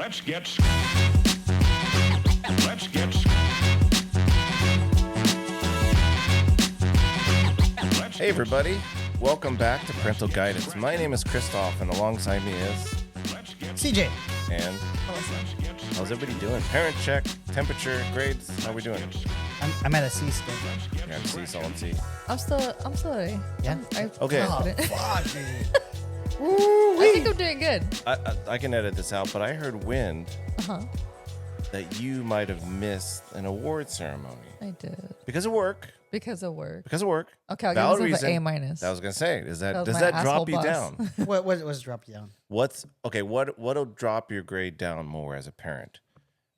Let's get. Hey everybody, welcome back to Parental Guidance. My name is Christoph, and alongside me is CJ. And how's everybody doing? Parent check, temperature, grades. How we doing? I'm at a C still. You're at C, solid C. I'm still A. Yeah? Okay. Fuck, dude. I think I'm doing good. I can edit this out, but I heard wind Uh-huh. that you might have missed an award ceremony I did. because of work. Because of work. Okay, I'll Valid give myself reason. an A minus. I was gonna say, That was does my that asshole drop you boss. down? What was dropped you down? What'll drop your grade down more as a parent?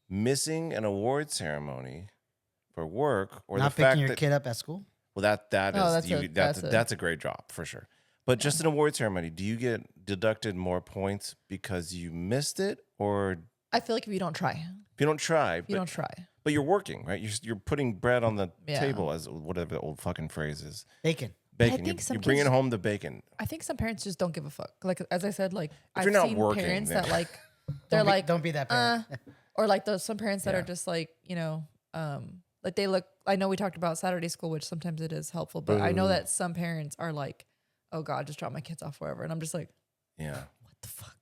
Missing an award ceremony for work, or Not the fact picking your that kid up at school? well, that Oh, is that's a great drop for sure. But just an award ceremony, do you get deducted more points because you missed it, or I feel like if you don't try, if you don't try? But you're working, right? You're putting bread on the Yeah. table, as whatever the old fucking phrase is. Bacon. Bacon. think some You're bringing kids- home the bacon. I think some parents just don't give a fuck. Like, as I said, like, I've you're not seen working, parents then- that, like, they're like, don't be that parent. or like those some parents that Yeah. are just like, like they look, I know we talked about Saturday school, which sometimes it is helpful, but I know that some parents are like, oh God, just drop my kids off wherever. And I'm just like, Yeah. what the fuck?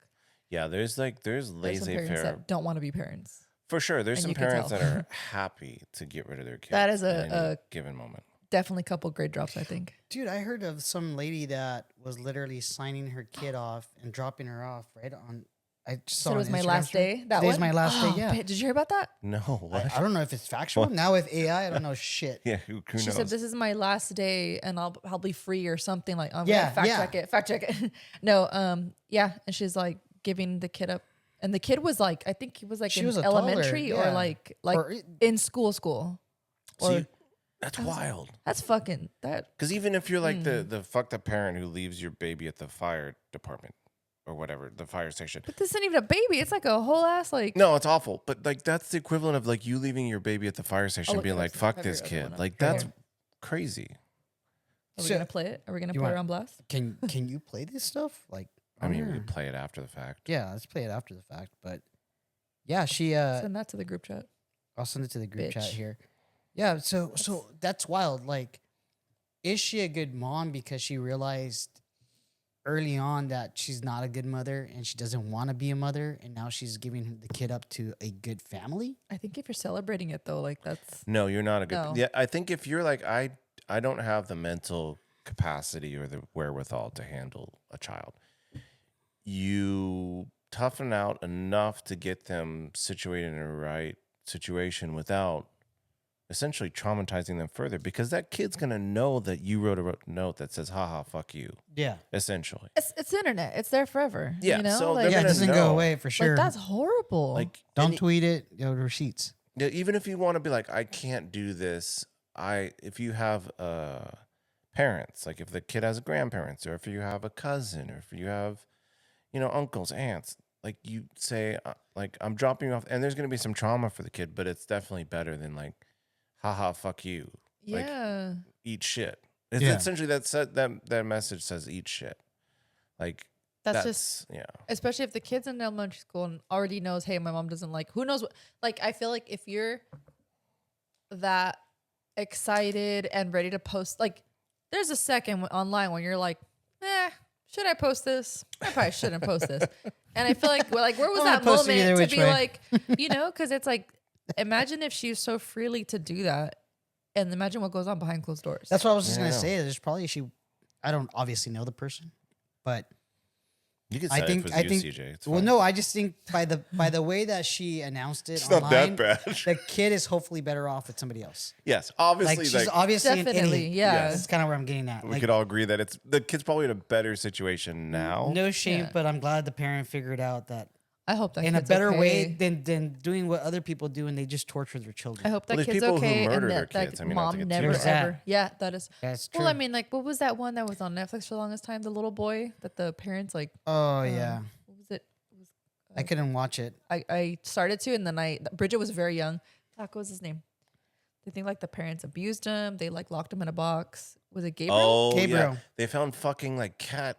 Yeah, there's There's some laissez parents faire. that don't want to be parents. For sure. There's And some you can parents tell. that are happy to get rid of their kids. That is at any a given moment. definitely couple grade drops, I think. Dude, I heard of some lady that was literally signing her kid off and dropping her off right on. I just saw So it on was my Instagram last story. day. That Today's one? my last day, yeah. Did you hear about that? No, what? I don't know if it's factual. Now with AI, I don't know shit. Yeah, who She knows? said, "This is my last day, and I'll be free or something." Like, I'm Yeah, gonna yeah. fact check it. No, yeah, and she's like giving the kid up, and the kid was like, I think he was like She in was a toddler, elementary or yeah. like Or- in school. See, Or that's wild. that's fucking that. Because even if you're like Hmm. the fucked up parent who leaves your baby at the fire department or whatever, the fire station. But this isn't even a baby. It's like a whole ass like. No, it's awful. But like that's the equivalent of like you leaving your baby at the fire station and look, being I like, have fuck your this other kid. one up Like here. that's crazy. Are we So- gonna play it? Are we gonna You put her want- on blast? Can you play this stuff? Like, I mean, we yeah. could play it after the fact. Yeah, let's play it after the fact. But yeah, she Send that to the group chat. I'll send it to the group chat Bitch. here. Yeah, so that's wild. Like, is she a good mom because she realized early on that she's not a good mother and she doesn't want to be a mother, and now she's giving the kid up to a good family? I think if you're celebrating it though, like that's No, you're not a good. No. Yeah, I think if you're like I don't have the mental capacity or the wherewithal to handle a child. You toughen out enough to get them situated in a right situation without essentially traumatizing them further, because that kid's gonna know that you wrote a note that says "haha, fuck you," Yeah, essentially. it's the internet. It's there forever. Yeah, you know? so like, they're yeah, it gonna doesn't know. go away for sure. like that's horrible. Like Don't and tweet it. Go to receipts. Yeah, even if you want to be like, I can't do this. If you have parents, like if the kid has grandparents, or if you have a cousin, or if you have, uncles, aunts, like you say, like I'm dropping you off, and there's gonna be some trauma for the kid, but it's definitely better than like, haha, fuck you, like yeah. eat shit. It's Yeah. essentially that message says eat shit, like That's just yeah. especially if the kid's in elementary school and already knows, hey, my mom doesn't like, who knows what, like, I feel like if you're that excited and ready to post, like, there's a second online when you're like, should I post this? I probably shouldn't post this. And I feel like, where was I'm that gonna post it either moment to which be way. like, because it's like, imagine if she's so freely to do that, and imagine what goes on behind closed doors. That's what I was just Yeah, I gonna know. say. There's probably I don't obviously know the person, but You could I say think it I for think you, CJ. It's well, fine. no, I just think by the way that she announced it It's online, not that bad. the kid is hopefully better off with somebody else. Yes, obviously, Like she's like, obviously Definitely, an idiot. yeah. That's kind of where I'm getting at. we Like, could all agree that the kid's probably in a better situation now. no shame, Yeah. but I'm glad the parent figured out that I hope that in a kid's better okay. way than doing what other people do, and they just torture their I children. hope that Well, there's kid's people who okay murder and their that, that kids. I mean, not to mom get never too There's that. ever. Yeah, that is. That's true. Well, I mean, like, what was that one that was on Netflix for the longest time? The little boy that the parents like. oh yeah, What was it? I couldn't watch it. I started to, and then Bridget was very young. Fuck, what was his name? They think like the parents abused him. They like locked him in a box. Was it Gabriel? Oh, Gabriel. yeah. They found fucking like cat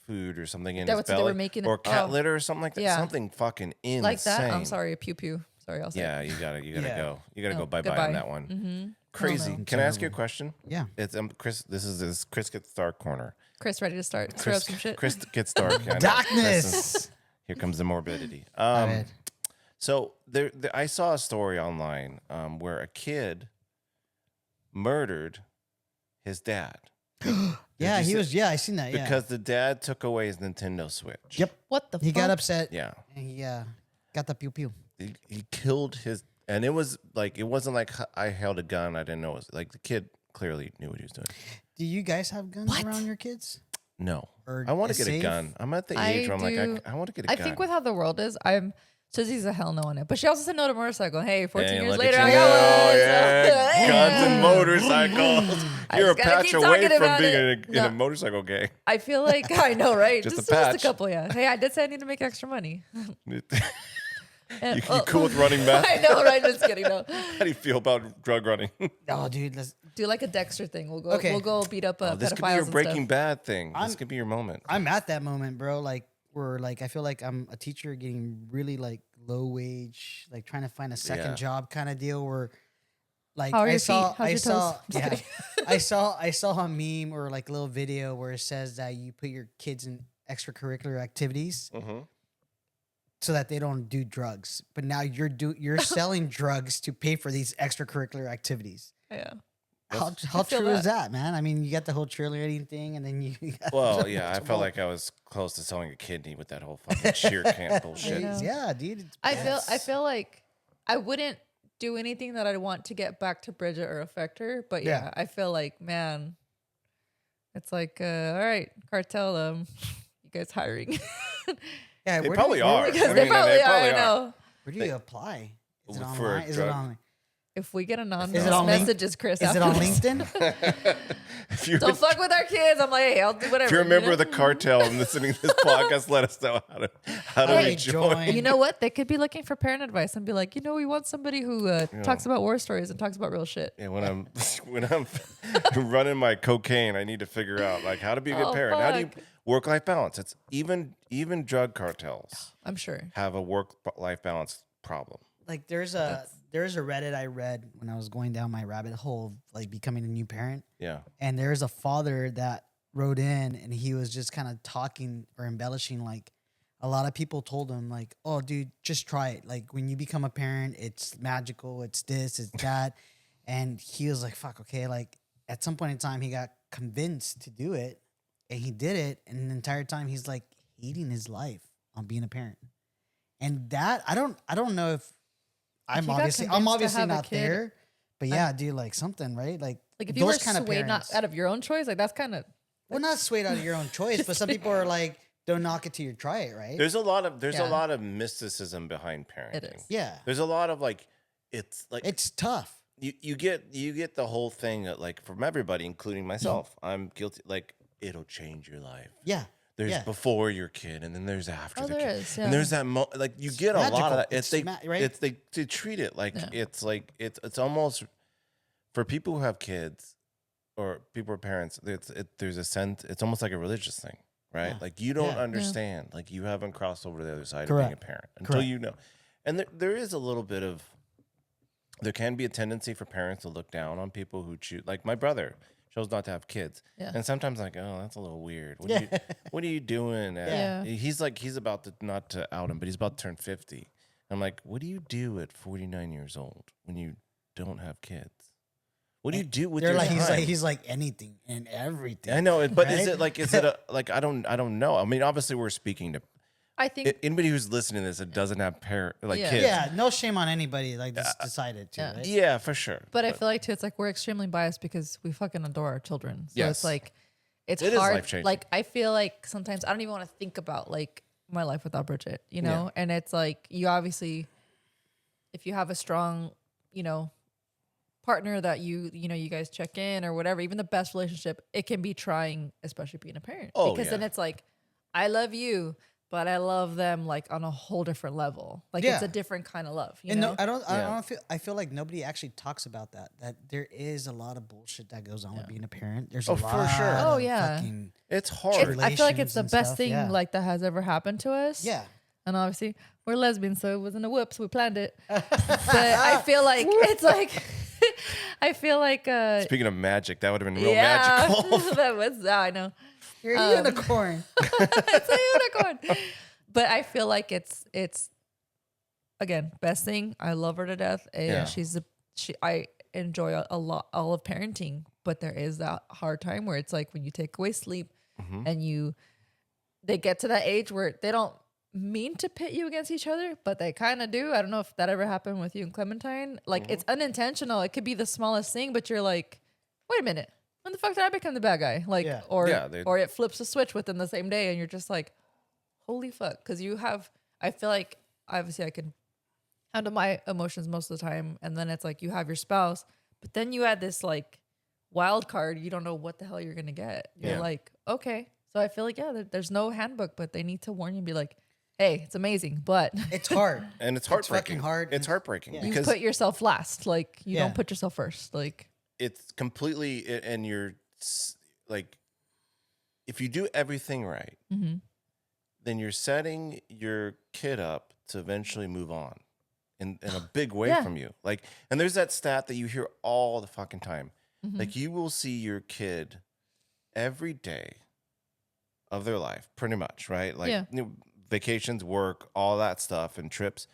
food or something in That his was what they belly, were making or it- cat oh. litter or something like that. Yeah. Something fucking insane. Like that. I'm sorry, pew pew. Sorry, I'll say. Yeah, you gotta Yeah. go. You gotta No, go bye bye goodbye. on that one. Mm-hmm. Crazy. no. Can I ask you a Terrible. question? Yeah. It's Chris. This is Chris Gets Dark corner. Chris, ready to start? Stir up some shit. Chris Gets Dark. I know. Chris is- Darkness. here comes the morbidity. bad. So there, I saw a story online where a kid murdered his dad Yeah, you he see- was. Yeah, I seen that. Yeah. because the dad took away his Nintendo Switch. Yep. What the He fuck? got upset. Yeah. And he got the pew pew. He killed his, and it was like, it wasn't like I held a gun. I didn't know. It was like the kid clearly knew what he was doing. Do you guys have guns What? around your kids? No. Or I want a to get a safe? gun. I'm at the I age where I'm do- like, I want to get a I gun. think with how the world is, Susie's a hell no on it. But she also said no to motorcycle. Hey, 14 Hey, years look later, at I you. got Oh, one. yeah. So- Guns and motorcycles. I You're a just gotta patch keep away talking from about being it. in a No. motorcycle gang. I feel like, I know, right? Just a Just patch. a couple, yeah. Hey, I did say I need to make extra money. you And, cool with running meth? I know, right? Just kidding. No. How do you feel about drug running? Oh, dude. Let's. Do like a Dexter thing. We'll go. Okay. We'll go beat up Oh, this could be pedophiles your and Breaking stuff. Bad thing. This I'm- could be your moment. I'm at that moment, bro. Like we're like I feel like I'm a teacher getting really like low wage, like trying to find a second Yeah. job kind of deal where like How are I your saw feet? How's I your saw toes? Just yeah kidding. I saw a meme or like a little video where it says that you put your kids in extracurricular activities Mm-hmm. so that they don't do drugs. But now you're selling drugs to pay for these extracurricular activities. Yeah. How I feel true is that. that, man? I mean, you got the whole cheerleading thing, and then you. got Well, yeah, I felt like I was close to selling a kidney with that whole fucking cheer camp bullshit. know. Yeah, dude. it's I bad. feel like I wouldn't do anything that I'd want to get back to Bridget or affect her. But yeah, Yeah. I feel like, man, it's like, all right, cartel, you guys hiring? Yeah, They where do probably you- are. Because I they mean, probably are. probably I know. Where do you apply? Is it For a online? Is it drug? on? If we get Is it anonymous on messages, Chris, Is it on afterwards. LinkedIn? If you're, Don't fuck with our kids. I'm like, hey, I'll do whatever. if you're a member you of the cartel and listening to this podcast, let us know how to Hey, we join. You know what? They could be looking for parent advice and be like, we want somebody who talks about war stories and talks about real shit. Yeah, when I'm running my cocaine, I need to figure out like how to be a good Oh, parent. How do you fuck. work-life balance? It's even drug cartels I'm sure. have a work-life balance problem. Like there's a Reddit I read when I was going down my rabbit hole of like becoming a new parent, Yeah. and there's a father that wrote in, and he was just kind of talking or embellishing like a lot of people told him like, oh, dude, just try it. Like when you become a parent, it's magical. It's this, it's that, and he was like, fuck, okay. Like at some point in time, he got convinced to do it, and he did it, and the entire time he's like hating his life on being a parent, and that I don't know if I'm you got obviously convinced to have a not kid, there, but yeah, dude, like something, right? Like Like if you were those kind of swayed not parents. out of your own choice, like that's kind of Well, not swayed out of your own choice, but some people are like, don't knock it till you try it, right? There's a lot of Yeah. mysticism behind parenting. It is. Yeah, There's a lot of like it's like it's tough. you get the whole thing that, like from everybody, including myself. I'm guilty. Like it'll change your life. Yeah, There's yeah. before your kid, and then there's after Oh, the there kid, is, and yeah. there's that like you get a lot magical. of that. It's right? It's they treat it like Yeah. it's like it's almost for people who have kids or people who are parents. There's a sense. It's almost like a religious thing, right? Yeah. Like you don't Yeah. understand. Like you haven't crossed over to the other side of Correct. being a parent until Correct. you know. And there is a little bit of there can be a tendency for parents to look down on people who choose. Like my brother chose not to have kids, Yeah. and sometimes like, oh, that's a little weird. Yeah. What are you doing? Yeah. He's about to, not to out him, but he's about to turn 50. I'm like, what do you do at 49 years old when you don't have kids? What do you do with They're your like time? he's like anything and everything. I know, but is Right? it a like I don't know. I mean, obviously we're speaking to I think anybody who's listening to this that doesn't have Yeah. kids. Yeah, no shame on anybody. Like just decided to. yeah. Right? Yeah, for sure. But I feel like too, it's like we're extremely biased because we fucking adore our children. So Yes. it's like it's It is hard. life-changing. Like I feel like sometimes I don't even want to think about like my life without Bridget, you know? And it's like you obviously if you have a strong, partner that you guys check in or whatever, even the best relationship, it can be trying, especially being a parent. Oh, because then yeah. it's like, I love you. but I love them like on a whole different level. Like it's Yeah. a different kind of love. You And know? no, I don't. I Yeah. don't feel. I feel like nobody actually talks about that. That there is a lot of bullshit that goes on with being a parent. There's Oh, a for lot. sure. Oh, of yeah. fucking It's It's- hard. I feel like it's Relations the and best stuff, thing yeah. like that has ever happened to us. Yeah. And obviously we're lesbians, so it wasn't a whoops. We planned it. But I feel like it's like I feel like Speaking of magic, that would have been real yeah, magical. that was I know. You're a unicorn. It's a unicorn. But I feel like it's again, best thing. I love her to death. And Yeah. I enjoy a lot all of parenting, but there is that hard time where it's like when you take away sleep and they get to that age where they don't mean to pit you against each other, but they kind of do. I don't know if that ever happened with you and Clementine. Like it's unintentional. It could be the smallest thing, but you're like, wait a minute. When the fuck did I become the bad guy? Like, Yeah. or Yeah, or it flips a switch within the same day, and you're just like, holy fuck. Because you have, I feel like obviously I can handle my emotions most of the time, and then it's like you have your spouse, but then you add this like wild card. You don't know what the hell you're gonna get. You're Yeah. like, okay. So I feel like there's no handbook, but they need to warn you and be like, hey, it's amazing, but It's hard. And it's fucking heartbreaking. hard. It's heartbreaking Yeah. you because put yourself last. Like you Yeah. don't put yourself first. Like it's completely, and you're like, if you do everything right, then you're setting your kid up to eventually move on in a big way Yeah. from you. Like, and there's that stat that you hear all the fucking time. Mm-hmm. Like, you will see your kid every day of their life, pretty much, right? Like, Yeah. vacations, work, all that stuff, and trips.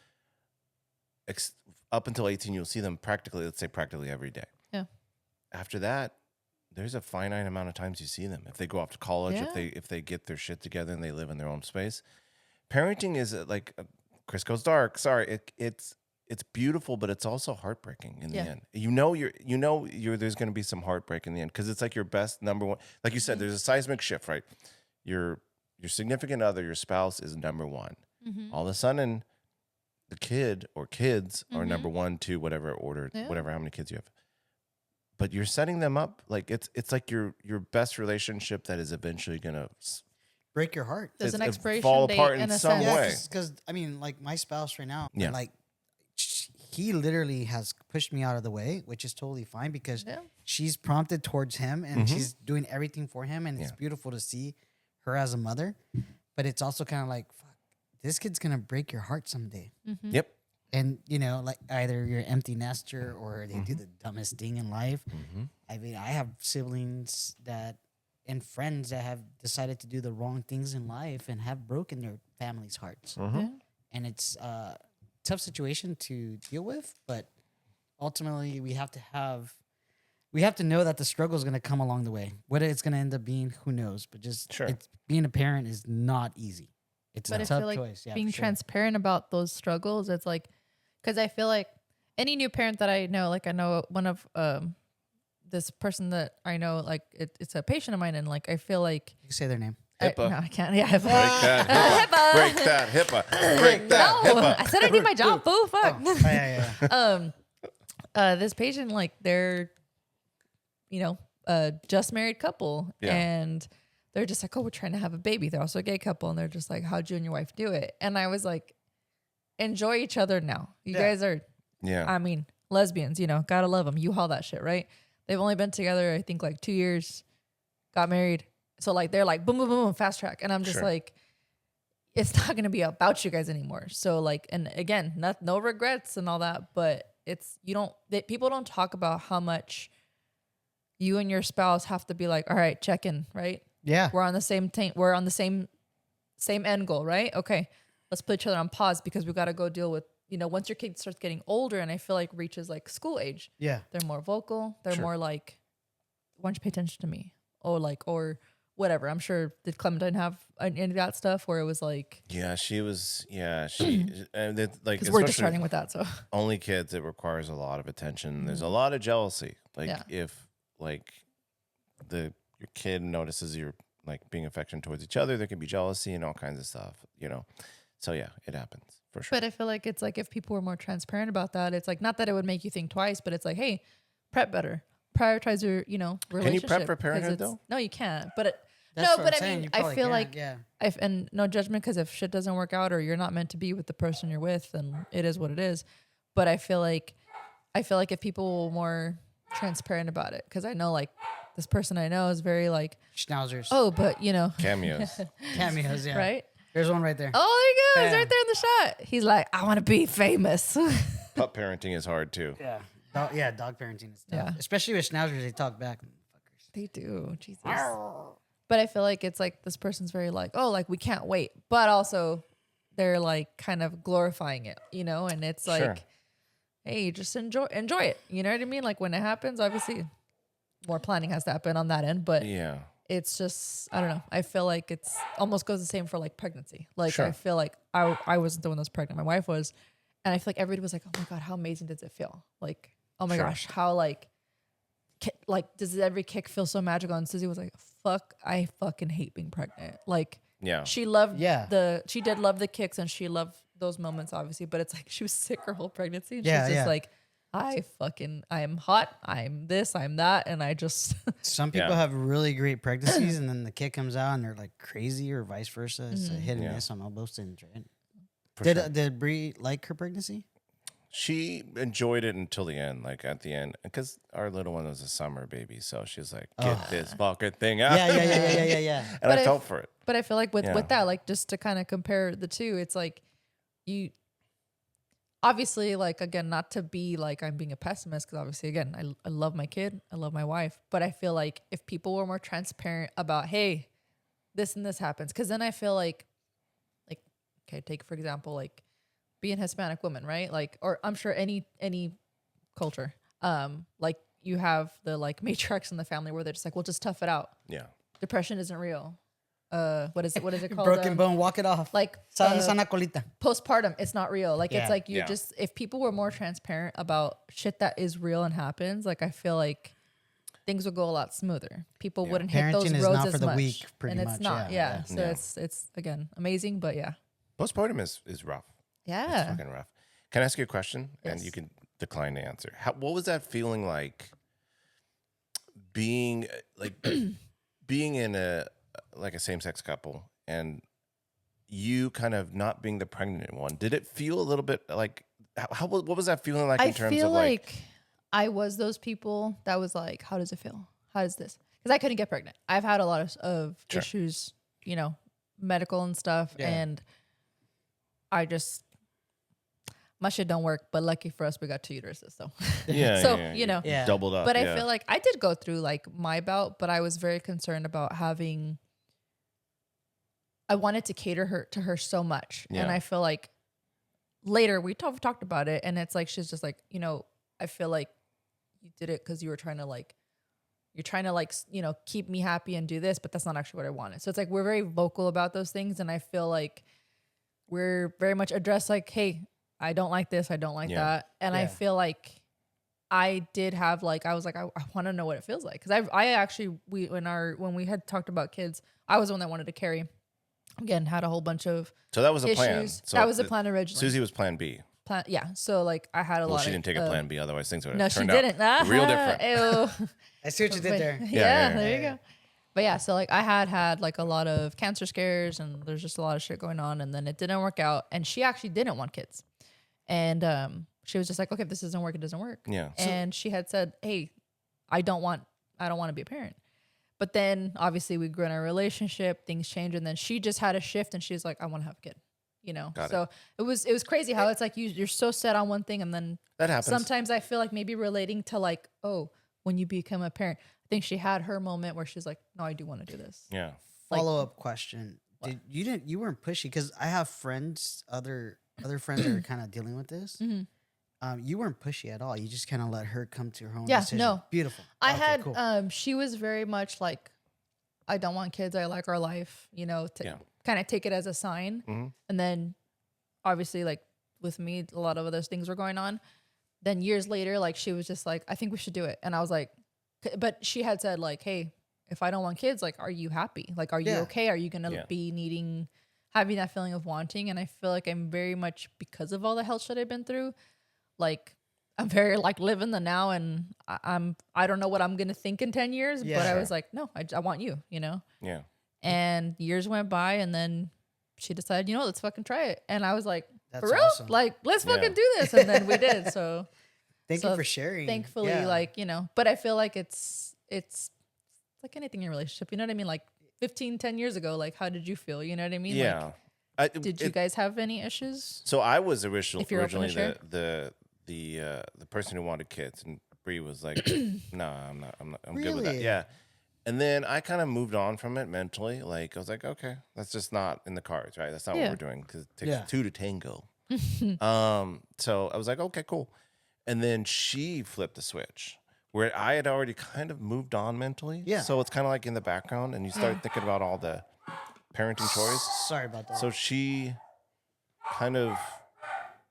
Up until 18, you'll see them practically, let's say practically every day. Yeah. After that, there's a finite amount of times you see them. If they go off to college, Yeah. if they get their shit together and they live in their own space. Parenting is like Chris Goes Dark. Sorry, it's beautiful, but it's also heartbreaking in Yeah. the end. There's going to be some heartbreak in the end because it's like your best number one. Like you said, there's a seismic shift, right? Your significant other, your spouse is number one. All of a sudden, the kid or kids are number 1, 2, whatever order, whatever how many kids you have. But you're setting them up like it's like your best relationship that is eventually gonna Break your heart. there's an it expiration fall date apart in in a some sense. Yeah, way. because I mean, like my spouse right now, Yeah. like he literally has pushed me out of the way, which is totally fine because Yeah. she's prompted towards him and she's doing everything for him, and it's Yeah. beautiful to see her as a mother. But it's also kind of like, fuck, this kid's gonna break your heart someday. Yep. And like either you're an empty nester or they do the dumbest thing in life. I mean, I have siblings and friends that have decided to do the wrong things in life and have broken their families' hearts. Yeah. And it's a tough situation to deal with, but ultimately we have to know that the struggle is going to come along the way. Whether it's going to end up being, who knows? But just Sure. being a parent is not easy. It's But a I tough feel like choice. Yeah, being for sure. transparent about those struggles, it's like, because I feel like any new parent that I know, like I know one of this person that I know, like it's a patient of mine, and like I feel like You can say their name. HIPAA. no, I can't. Yeah, HIPAA. Break that HIPAA. Break that No, HIPAA. I said I need my job. Boo, fuck. Oh, yeah. This patient, like they're, just married couple, Yeah. and they're just like, oh, we're trying to have a baby. They're also a gay couple, and they're just like, how'd you and your wife do it? And I was like, enjoy each other now. You Yeah. guys are, Yeah. I mean, lesbians. Gotta love them. You haul that shit, right? They've only been together, I think, like 2 years. Got married, so like they're like boom, boom, boom, fast track, and I'm just Sure. like, it's not gonna be about you guys anymore. So like, and again, no regrets and all that, but people don't talk about how much you and your spouse have to be like, all right, check in, right? Yeah. We're on the same team. We're on the same end goal, right? Okay, let's put each other on pause because we got to go deal with, once your kid starts getting older, and I feel like reaches like school age, Yeah. they're more vocal. They're Sure. more like, why don't you pay attention to me? Or whatever. I'm sure, did Clementine have any of that stuff where it was like, Yeah, she was. Yeah, she. And it, like, because we're just especially starting with that. So only kids, it requires a lot of attention. There's a lot of jealousy. Like Yeah. if like your kid notices you're like being affectionate towards each other, there can be jealousy and all kinds of stuff. So yeah, it happens for sure. but I feel like it's like if people were more transparent about that, it's like not that it would make you think twice, but it's like, hey, prep better. Prioritize your, relationship. Can you prep for 'cause parenthood, it's- though? No, you can't. But That's No, what but I'm I saying. mean, You I probably feel can't, like yeah. and no judgment, because if shit doesn't work out or you're not meant to be with the person you're with, then it is what it is. But I feel like if people were more transparent about it, because I know like this person I know is very like, Schnauzers. oh, but you know, Cameos. Cameos, yeah. right? There's one right there. Oh, there he goes, Yeah. right there in the shot. He's like, I want to be famous. Pup parenting is hard too. Yeah. Dog parenting is tough. Yeah. Especially with Schnauzers, they talk back. They do, Jesus. But I feel like it's like this person's very like, oh, like we can't wait, but also they're like kind of glorifying it, you know, and it's like, Sure. hey, just enjoy it. You know what I mean? Like when it happens, obviously more planning has to happen on that end, but Yeah. it's just, I don't know. I feel like it's almost goes the same for like pregnancy. Like Sure. I feel like I wasn't the one that was pregnant. My wife was. And I feel like everybody was like, oh my God, how amazing does it feel? Like, oh my Sure. gosh, how like does every kick feel so magical? And Susie was like, fuck, I fucking hate being pregnant. Like Yeah. she loved Yeah. she did love the kicks and she loved those moments, obviously, but it's like she was sick her whole pregnancy. And Yeah, she's just yeah. like, I'm hot, I'm this, I'm that. And I just Some people Yeah. have really great pregnancies, and then the kid comes out and they're like crazy, or vice versa. It's Mm-hmm. a hit and Yeah. miss on all both ends, right? For Did sure. did Bree like her pregnancy? She enjoyed it until the end, like at the end, because our little one was a summer baby, so she's like, "Get this fucking thing out." Yeah. And But I I- felt for it. But I feel like with Yeah. that, like just to kind of compare the two, it's like you obviously like again, not to be like I'm being a pessimist, because obviously again, I love my kid, I love my wife, but I feel like if people were more transparent about, hey, this and this happens, because then I feel like okay, take for example like being a Hispanic woman, right? Like, or I'm sure any culture, like you have the like matriarchs in the family where they're just like, well, just tough it out. Yeah. Depression isn't real. What is it called? Broken bone, walk it off. Like Sana colita. postpartum, it's not real. Like Yeah. it's like you're Yeah. just, if people were more transparent about shit that is real and happens, like I feel like things would go a lot smoother. People Yeah. wouldn't hit those Parenting is roads not as for the much. weak, pretty and it's much, not. yeah, Yeah. So Yeah. it's again amazing, but yeah. Postpartum is rough. It's Yeah. fucking rough. Can I ask you a question? And Yes. you can decline to answer. What was that feeling like being like being in a like a same-sex couple and you kind of not being the pregnant one? Did it feel a little bit like what was that feeling like I in terms feel of like I was those people that was like, how does it feel? How does this? Because I couldn't get pregnant. I've had a lot of Sure. issues, you know, medical and stuff. Yeah. And I just, my shit don't work. But lucky for us, we got 2 uteruses. So, yeah, so yeah, you know, Yeah. doubled up. but I yeah. feel like I did go through like my bout, but I was very concerned about having, I wanted to cater to her so much. Yeah. And I feel like later we talked about it, and it's like, she's just like, you know, I feel like you did it because you're trying to like, you know, keep me happy and do this, but that's not actually what I wanted. So it's like, we're very vocal about those things. And I feel like we're very much addressed like, hey, I don't like this. I don't like Yeah. that. And I Yeah. feel like I did have like, I was like, I want to know what it feels like. Cause I actually, when we had talked about kids, I was the one that wanted to carry. Again, had a whole bunch of So that was a plan. issues. So That was the plan originally. Susie was plan B. Yeah. So like I had a Well, lot she of. didn't take a plan B, otherwise things would have No, she turned didn't. out real different. Ew. I see what you did there. Yeah, yeah, there you yeah. go. But yeah, so like I had like a lot of cancer scares, and there's just a lot of shit going on, and then it didn't work out. And she actually didn't want kids, and she was just like, okay, if this doesn't work, it doesn't work. Yeah. And she had said, hey, I don't want to be a parent. But then obviously we grew in our relationship, things changed, and then she just had a shift, and she's like, I want to have a kid. You know, Got so it was crazy how it's like you're so set on one thing, and then That happens. sometimes I feel like maybe relating to like, oh, when you become a parent, I think she had her moment where she's like, no, I do want to do this. Yeah. Like- Follow up question: you weren't pushy? Because I have friends, other friends that are kind of dealing with this. Mhm. You weren't pushy at all. You just kind of let her come to her own Yeah, decision. no. Beautiful. I Okay, had, cool. she was very much like, I don't want kids. I like our life, you know, to Yeah. kind of take it as a sign. Mhm. And then obviously like with me, a lot of other things were going on. Then years later, like she was just like, I think we should do it. And I was like, but she had said like, hey, if I don't want kids, like, are you happy? Like, are you Yeah. okay? Are you going to Yeah. be having that feeling of wanting? And I feel like I'm very much, because of all the health shit I've been through, like I'm very like living the now, and I don't know what I'm going to think in 10 years, Yeah. but I Sure. was like, no, I want you, you know? Yeah. And years went by, and then she decided, let's fucking try it. And I was like, That's for real? awesome. Like, let's Yeah. fucking do this. And then we did. So Thank you for sharing. thankfully, Yeah. but I feel like it's like anything in a relationship. You know what I mean? Like 10 years ago, like, how did you feel? You know what I mean? Yeah. Like, did you guys have any issues? So I was If you're open to originally share. the person who wanted kids, and Bree was like, "No, I'm not. I'm good with that." Really? Yeah. And then I kind of moved on from it mentally. Like I was like, okay, that's just not in the cards, right? That's not what Yeah. we're doing because it takes Yeah. two to tango. So I was like, okay, cool. And then she flipped the switch where I had already kind of moved on mentally. Yeah. So it's kind of like in the background, and you start thinking about all the parenting chores. Sorry about that. So she kind of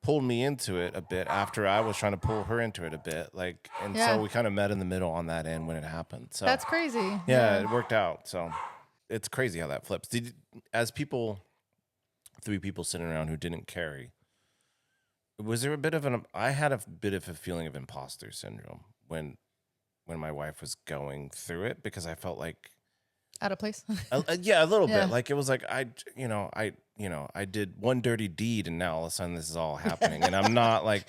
pulled me into it a bit after I was trying to pull her into it a bit. Like, and Yeah. so we kind of met in the middle on that end when it happened. So That's crazy. yeah, it worked out. So it's crazy how that flips. As three people sitting around who didn't carry, was there a bit of I had a bit of a feeling of imposter syndrome when my wife was going through it, because I felt like, Out of place. yeah, a little Yeah. bit. Like it was like I did one dirty deed, and now all of a sudden this is all happening, and I'm not like,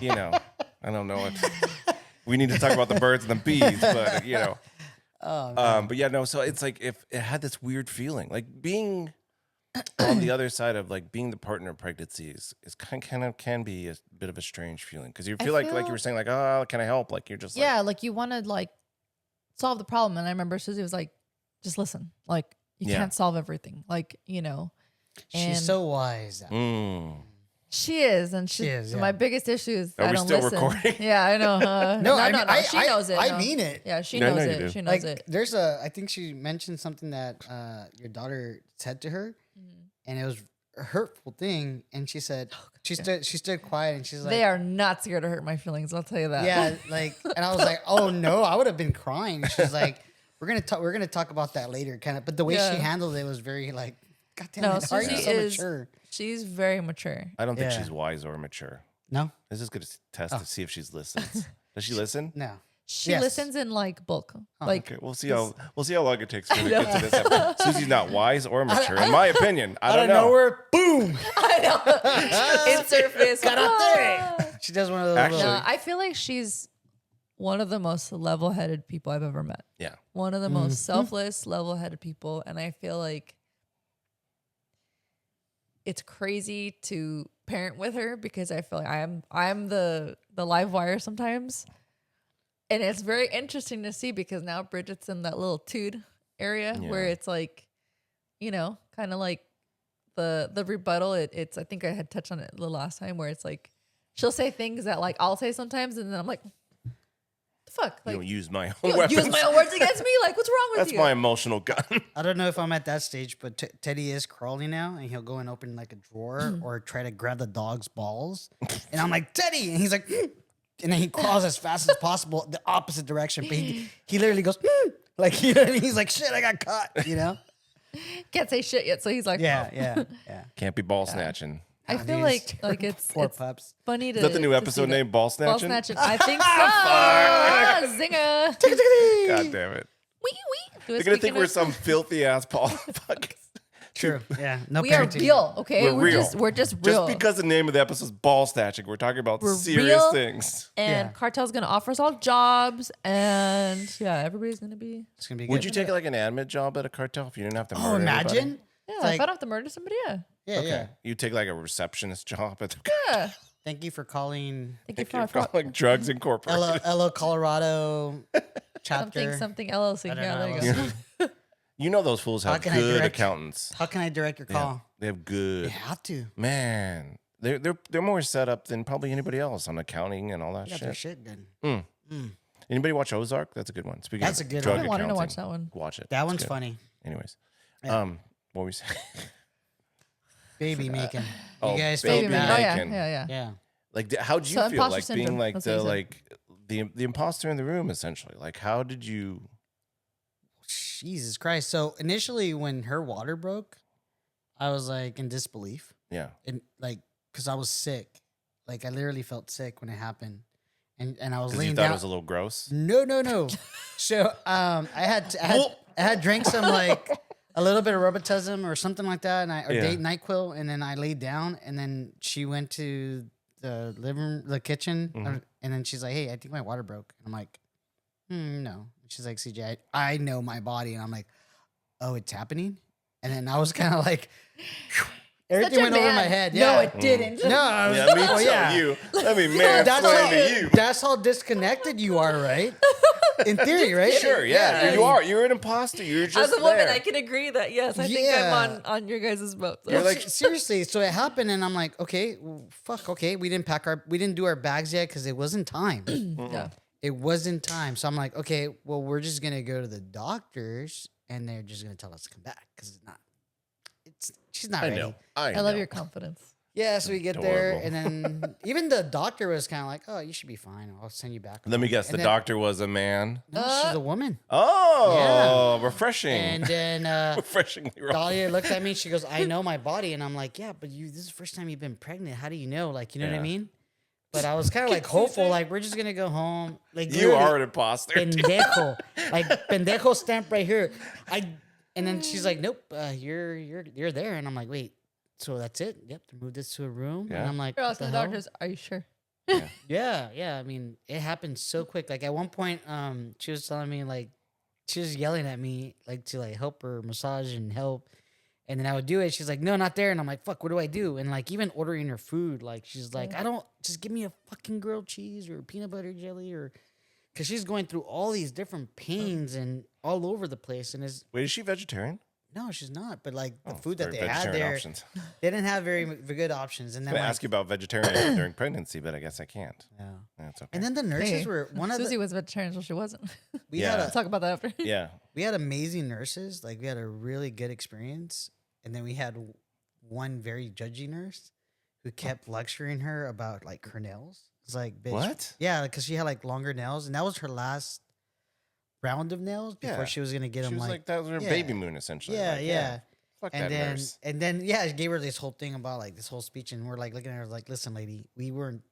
I don't know what. We need to talk about the birds and the bees, but but yeah, no. So it's like if it had this weird feeling, like being on the other side of like being the partner of pregnancy is kind of can be a bit of a strange feeling, because you feel like you were saying like, oh, can I help? Like you're just Yeah, like you want to like solve the problem. And I remember Susie was like, just listen. Like you Yeah. can't solve everything. Like, and She's so wise. she is. And She is, yeah. my biggest issue is Are I we don't still listen. recording? Yeah, I know. No, I mean, She knows it. I no. mean it. Yeah, she Yeah, I knows know you do. it. She knows Like, it. I think she mentioned something that your daughter said to her, and it was a hurtful thing. And she said, she stood quiet, and she's like, They are not scared to hurt my feelings. I'll tell you that. yeah, like, and I was like, oh no, I would have been crying. She's like, we're gonna talk about that later, kind of. But the way Yeah. she handled it was very like, God damn No, it, how are you Susie so is- mature? She's very mature. I don't think Yeah. she's wise or mature. No, This is good to test to see if she's listens. Does she listen? no. She Yes. listens in like bulk. Like Okay, we'll see how long it takes for her to get to this episode. Susie's not wise or mature, in my opinion. I Out don't of know. nowhere, boom! in surface. Got out there. She does one of those. Actually- little, No, I feel like she's one of the most level-headed people I've ever met. Yeah. One of the most selfless, level-headed people, and I feel like it's crazy to parent with her because I feel like I'm the live wire sometimes, and it's very interesting to see because now Bridget's in that little tude area where Yeah. it's like, kind of like the rebuttal. It's I think I had touched on it the last time where it's like she'll say things that like I'll say sometimes, and then I'm like, the fuck, You like don't use my you own don't weapons. use my own words against me. Like, what's wrong with That's you? my emotional gun. I don't know if I'm at that stage, but Teddy is crawling now, and he'll go and open like a drawer or try to grab the dog's balls, and I'm like, Teddy, and he's like, and then he crawls as fast as possible the opposite direction, but he literally goes, like he's like, shit, I got caught, Can't say shit yet, so he's like, Yeah. Can't be ball snatching. I feel These like it's poor it's pups. funny to. Is that the new to episode see that. name, Ball Ball Snatching? snatching. I think so. Ah, zinger. God damn it. Wee wee. They're going to think we're some filthy ass Paul. Fuck. True. Yeah. No We are parenting. real, okay? We're real. We're just real. Just because the name of the episode is Ball Snatching, we're talking about We're serious real. things. And Yeah. Cartel's gonna offer us all jobs, and yeah, everybody's gonna be. It's gonna be Would good. you take like an admin job at a cartel if you didn't have to murder Oh, everybody? imagine. Yeah, It's if like- I don't have to murder somebody, yeah. Yeah, Okay. yeah. You take like a receptionist job at the Yeah. Thank you for calling Thank you You're for calling Drugs Incorporated. LO Colorado chapter. something LLC. I don't Yeah, know, there you go. You know those fools How have can I good direct- accountants. How can I direct your call? They have good. You have to. Man, they're more set up than probably anybody else on accounting and all that They got their shit. shit done. Anybody watch Ozark? That's a good one. Speaking That's of a good drug one. I wanted to accounting, watch that one. Watch it. That It's one's good. funny. Anyways, Yeah. what were we saying? Baby making. You Oh, guys baby felt Baby, bad. oh yeah, Making. yeah. Yeah. Like, how'd you So feel? imposter Like syndrome, being like that's what the you said. the imposter in the room, essentially. Like, how did you? Jesus Christ. So initially when her water broke, I was like in disbelief. Yeah. And like, cause I was sick. Like I literally felt sick when it happened. And I was Because you laying thought down. it was a little gross. No. So I had drank some like a little bit of Robitussin or something like that, and Yeah. NyQuil, and then I laid down, and then she went to the kitchen, and then she's like, "Hey, I think my water broke." And I'm like, "No." She's like, "CJ, I know my body," and I'm like, "Oh, it's happening." And then I was kind of like, everything went over my head. No, Yeah. it didn't. No, I was, Yeah, me oh, tell yeah. you. Let me man That's explain how, to you. that's how disconnected you are, right? In theory, right? Sure, yeah, I you mean, are. You're an imposter. You're just As a woman, there. I can agree that yes, I think Yeah. I'm on your guys' boat. You're like- seriously. So it happened, and I'm like, okay, well, fuck, okay. We didn't do our bags yet because it wasn't time. yeah. It wasn't time. So I'm like, okay, well, we're just gonna go to the doctors, and they're just gonna tell us to come back because it's not. She's not I ready. know. I know. love your confidence. Yeah, so we get there, Adorable. and then even the doctor was kind of like, "Oh, you should be fine. I'll send you back." Let me guess. And The then- doctor was a man. No, she's a woman. Oh, refreshing. And then Refreshingly wrong. Dahlia looked at me. She goes, "I know my body," and I'm like, "Yeah, but this is the first time you've been pregnant. How do you know? Like, you know what I Yeah. mean?" But I was kind of like hopeful, like we're just gonna go home. Like You literally, are an imposter. pendejo, like pendejo stamp right here. And then she's like, "Nope, you're there," and I'm like, "Wait, so that's it? Yep, move this to a room." Yeah. And I'm like, You're "What asking the the hell?" doctors, are you sure? Yeah. I mean, it happened so quick. Like at one point, she was telling me like she was yelling at me like to like help her massage and help. And then I would do it. She's like, "No, not there." And I'm like, "Fuck, what do I do?" And like even ordering her food, like she's like, "I don't just give me a fucking grilled cheese or peanut butter jelly or," because she's going through all these different pains and all over the place. And is Wait, is she vegetarian? no, she's not. But like the Oh, food that very they had vegetarian there, options. they didn't have very good options. And I then was gonna like, ask you about vegetarianism during pregnancy, but I guess I can't. yeah. That's okay. And then the nurses Hey, were one of Susie the was vegetarian, so she wasn't. we Yeah. had We'll talk about that after. yeah. we had amazing nurses. Like we had a really good experience, and then we had one very judgy nurse who kept lecturing her about like her nails. It's like, bitch, What? yeah, because she had like longer nails, and that was her last round of nails before Yeah. she was gonna get She them. was like, that was her yeah. baby moon, essentially. yeah, Like, yeah. Fuck And that then nurse. yeah, I gave her this whole thing about like this whole speech, and we're like looking at her like, "Listen, lady, we weren't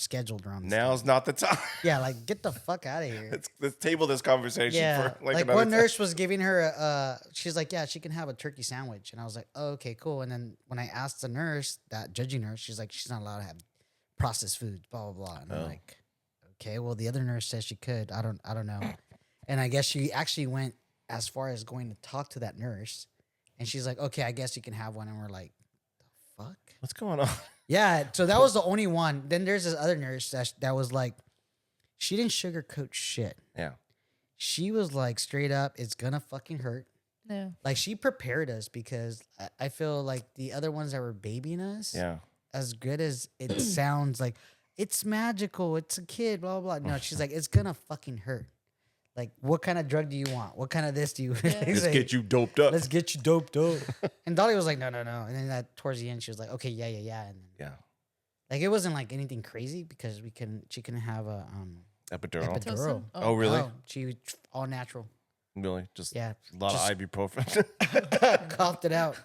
scheduled around this Now's time." not the time. Yeah, like get the fuck out of here. Let's table this conversation Yeah, for like like another one time. nurse was giving her she's like, "Yeah, she can have a turkey sandwich," and I was like, "Oh, okay, cool." And then when I asked the nurse, that judging nurse, she's like, "She's not allowed to have processed foods," blah blah blah. And I'm Oh. like, "Okay, well, the other nurse says she could. I don't know." And I guess she actually went as far as going to talk to that nurse, and she's like, "Okay, I guess you can have one." And we're like, "The fuck." What's going on? Yeah, so that was the only one. Then there's this other nurse that was like, she didn't sugarcoat shit. Yeah. She was like, straight up, "It's gonna fucking hurt." Yeah. Like she prepared us because I feel like the other ones that were babying us, Yeah. as good as it sounds, like it's magical, it's a kid, blah blah blah. No, she's like, "It's gonna fucking hurt." Like, what kind of drug do you want? What kind of this do you? Yeah. He's Let's like, get you doped up. Let's get you doped up. And Dolly was like, "No, no, no." And then that towards the end, she was like, "Okay, yeah. And then, Yeah. like it wasn't like anything crazy because she couldn't have a Epidural. epidural. Oh, really? No, she all natural. Really? Just Yeah, a lot just- of ibuprofen. coughed it out.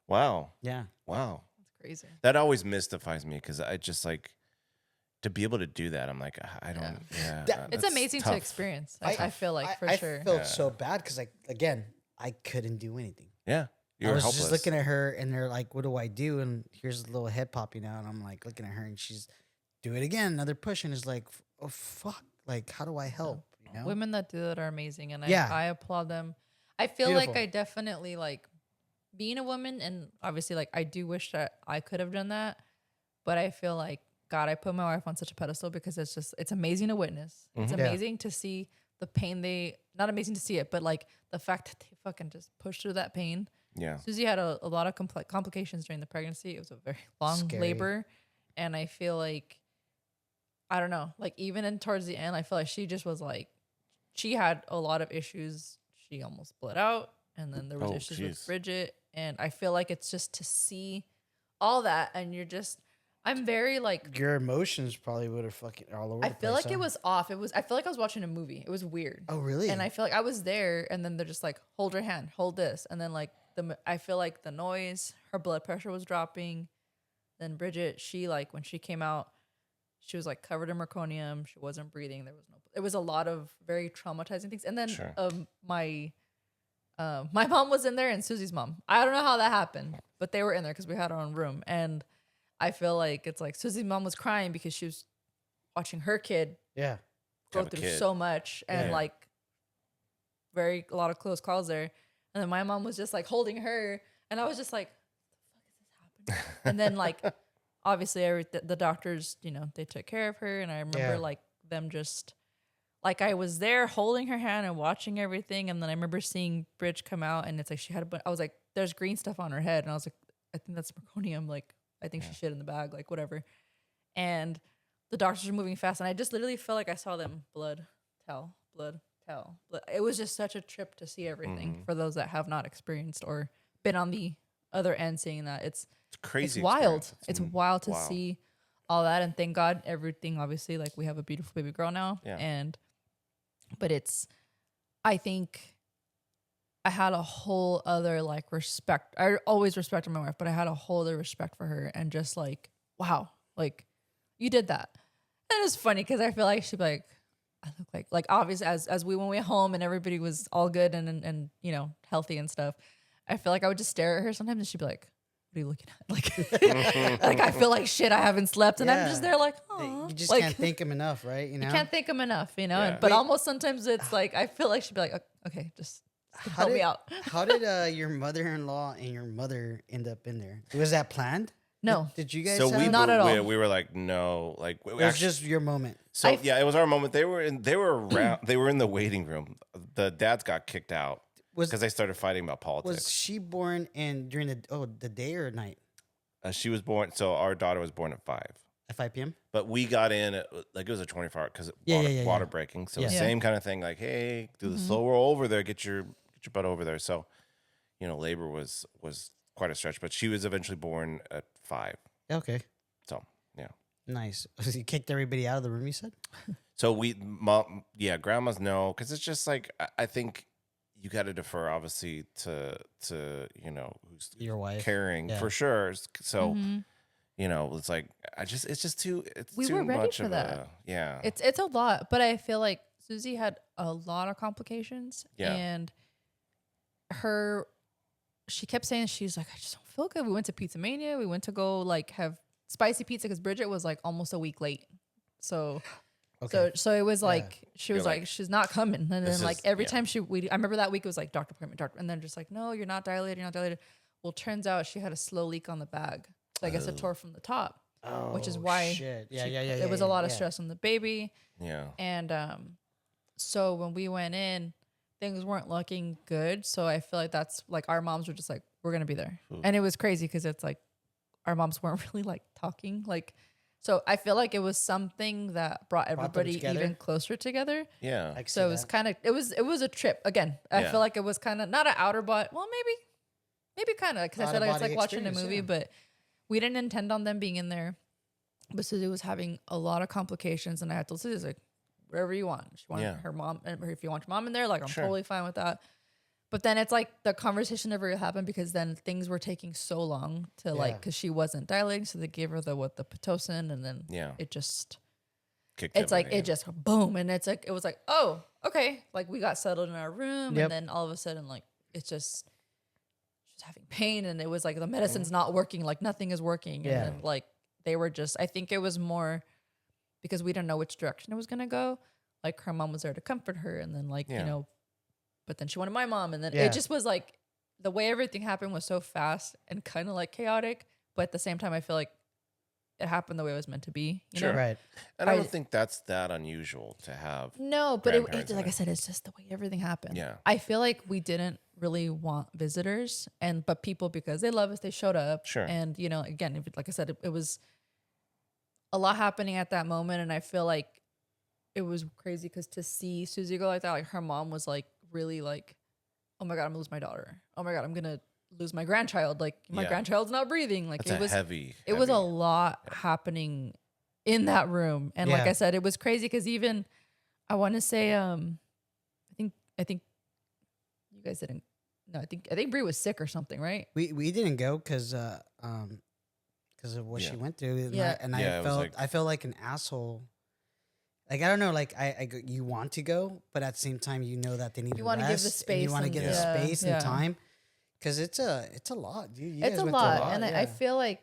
Wow. Yeah. Wow. That's crazy. That always mystifies me because I just like to be able to do that. I'm like, I don't. Yeah. It's that's amazing tough. to experience. I feel like for I sure. felt Yeah. so bad because like again, I couldn't do anything. Yeah. I You're was helpless. just looking at her, and they're like, "What do I do?" And here's a little head popping out, and I'm like looking at her, and she's do it again, another push, and it's like, "Oh fuck! Like, how do I help?" You know? Women that do that are amazing, and Yeah. I applaud them. I feel Beautiful. like I definitely like being a woman, and obviously, like I do wish that I could have done that, but I feel like God, I put my wife on such a pedestal because it's amazing to witness. It's Yeah. amazing to see the pain not amazing to see it, but like the fact that they fucking just push through that pain. Yeah. Susie had a lot of complications during the pregnancy. It was a very long Scary. labor, and I feel like I don't know, like even in towards the end, I feel like she just was like she had a lot of issues. She almost bled out, and then there was Oh, issues jeez. with Bridget, and I feel like it's just to see all that, and I'm very like Your emotions probably would have fucking all over. I the feel place, like it was off. I feel like I was watching a movie. It was weird. Oh really? And I feel like I was there, and then they're just like, hold her hand, hold this, and then like I feel like the noise, her blood pressure was dropping. Then Bridget, she like when she came out, she was like covered in meconium. She wasn't breathing. It was a lot of very traumatizing things. And then Sure. my My mom was in there and Susie's mom. I don't know how that happened, but they were in there because we had our own room. And I feel like it's like Susie's mom was crying because she was watching her kid Yeah. go Have a through kid. so much and Yeah. like a lot of close calls there. And then my mom was just like holding her, and I was just like, "What the fuck is this happening?" And then like, obviously, the doctors, they took care of her, and I remember like them just like I was there holding her hand and watching everything, and then I remember seeing Bridge come out, and it's like she had I was like, "There's green stuff on her head," and I was like, "I think that's meconium." Like, I think she shit in the bag, like whatever. And the doctors were moving fast, and I just literally felt like I saw them blood, towel, blood, towel. It was just such a trip to see everything for those that have not experienced or been on the other end seeing that. It's crazy. It's wild. experience. It's wild to see all that, and thank God everything. Obviously, like we have a beautiful baby girl now, but I think I had a whole other like respect. I always respected my wife, but I had a whole other respect for her, and just like, wow, like you did that. And it's funny because I feel like she'd be like, I look like obviously as we when we went home and everybody was all good and healthy and stuff. I feel like I would just stare at her sometimes and she'd be like, "What are you looking at?" Like, like I feel like shit. I haven't slept, and I'm just there like, oh, You just like, can't thank him enough, right? You know, you can't thank him enough, Yeah. But almost sometimes it's like I feel like she'd be like, "Okay, just help me out." How did your mother-in-law and your mother end up in there? Was that planned? No, Did you guys? So have, Not at all. We were like, no, like it was just your moment. So I- yeah, it was our moment. They were around. They were in the waiting room. The dads got kicked out because they started fighting about politics. Was she born during the day or night? She was born. So our daughter was born at 5. At 5 p.m. But we got in like it was a 24 hour because Yeah, water breaking. So Yeah. same kind of thing. Like, hey, do the slow roll over there. Get your butt over there. So, labor was quite a stretch. But she was eventually born at 5. Okay, So yeah. nice. You kicked everybody out of the room. You said. So grandmas know because it's just like I think you got to defer obviously to who's Your wife. caring Yeah. for sure. So it's like it's just too We too were ready much for of that. It's a lot, but I feel like Susie had a lot of complications, Yeah. and she kept saying she's like, I just don't feel good. We went to Pizza Mania. We went to go like have spicy pizza because Bridget was like almost a week late. So Okay. so it was like she was You're like, like she's not coming, and this then like is- every yeah. time I remember that week it was like doctor appointment, doctor, and then just like, no, you're not dilated, you're not dilated. Well, turns out she had a slow leak on the bag. So I guess it tore from the top, which is why Shit. Yeah, she- yeah. it was a lot of stress on the baby. yeah. And so when we went in, things weren't looking good. So I feel like that's like our moms were just like, we're gonna be there. And it was crazy because it's like our moms weren't really like talking. Like, so I feel like it was something that brought them everybody together? even closer together. Yeah. So it was kind of it was a trip. Again, I Yeah. feel like it was kind of not an outer body. Well, maybe kind of because I said like, it's Out-of-body like watching a experience, movie, yeah. but we didn't intend on them being in there. But Susie was having a lot of complications, and I had to Susie like, wherever you want. She wanted Yeah. her mom, and if you want your mom in there, like I'm Sure. totally fine with that. But then it's like the conversation never happened because then things were taking so long to like Yeah. because she wasn't dilating, so they gave her the pitocin, and then Yeah. it just Kicked it's like everybody it just boom, and it's like it was like, oh, okay, like we got settled in our room, Yep. and then all of a sudden like it's just she's having pain, and it was like the medicine's not working, like nothing is working, Yeah. and then, like they were just I think it was more because we didn't know which direction it was gonna go. Like her mom was there to comfort her, and then like Yeah. but then she wanted my mom, and then Yeah. it just was like the way everything happened was so fast and kind of like chaotic, but at the same time I feel like it happened the way it was meant to be. You Sure. know? Right. And I I- don't think that's that unusual to have. No, but grandparents in like I there. said, it's just the way everything happened. Yeah. I feel like we didn't really want visitors, but people because they love us, they showed up. Sure. And again, like I said, it was a lot happening at that moment, and I feel like it was crazy because to see Susie go like that, like her mom was like really like, oh my god, I'm gonna lose my daughter. Oh my god, I'm gonna lose my grandchild. Like my Yeah. grandchild's not breathing. Like That's it was heavy. it was a heavy. lot happening in that room, and like Yeah. I said, it was crazy because even I want to say I think you guys didn't. No, I think Bree was sick or something, right? We didn't go because of what Yeah. she went through. And Yeah. I Yeah, it was felt like- I felt like an asshole. like I don't know, like you want to go, but at the same time you know that they need You to want to give the rest, and space. you want to and- give the yeah, space yeah. and time, because it's a lot, dude. You It's guys a went through lot, and I yeah. feel like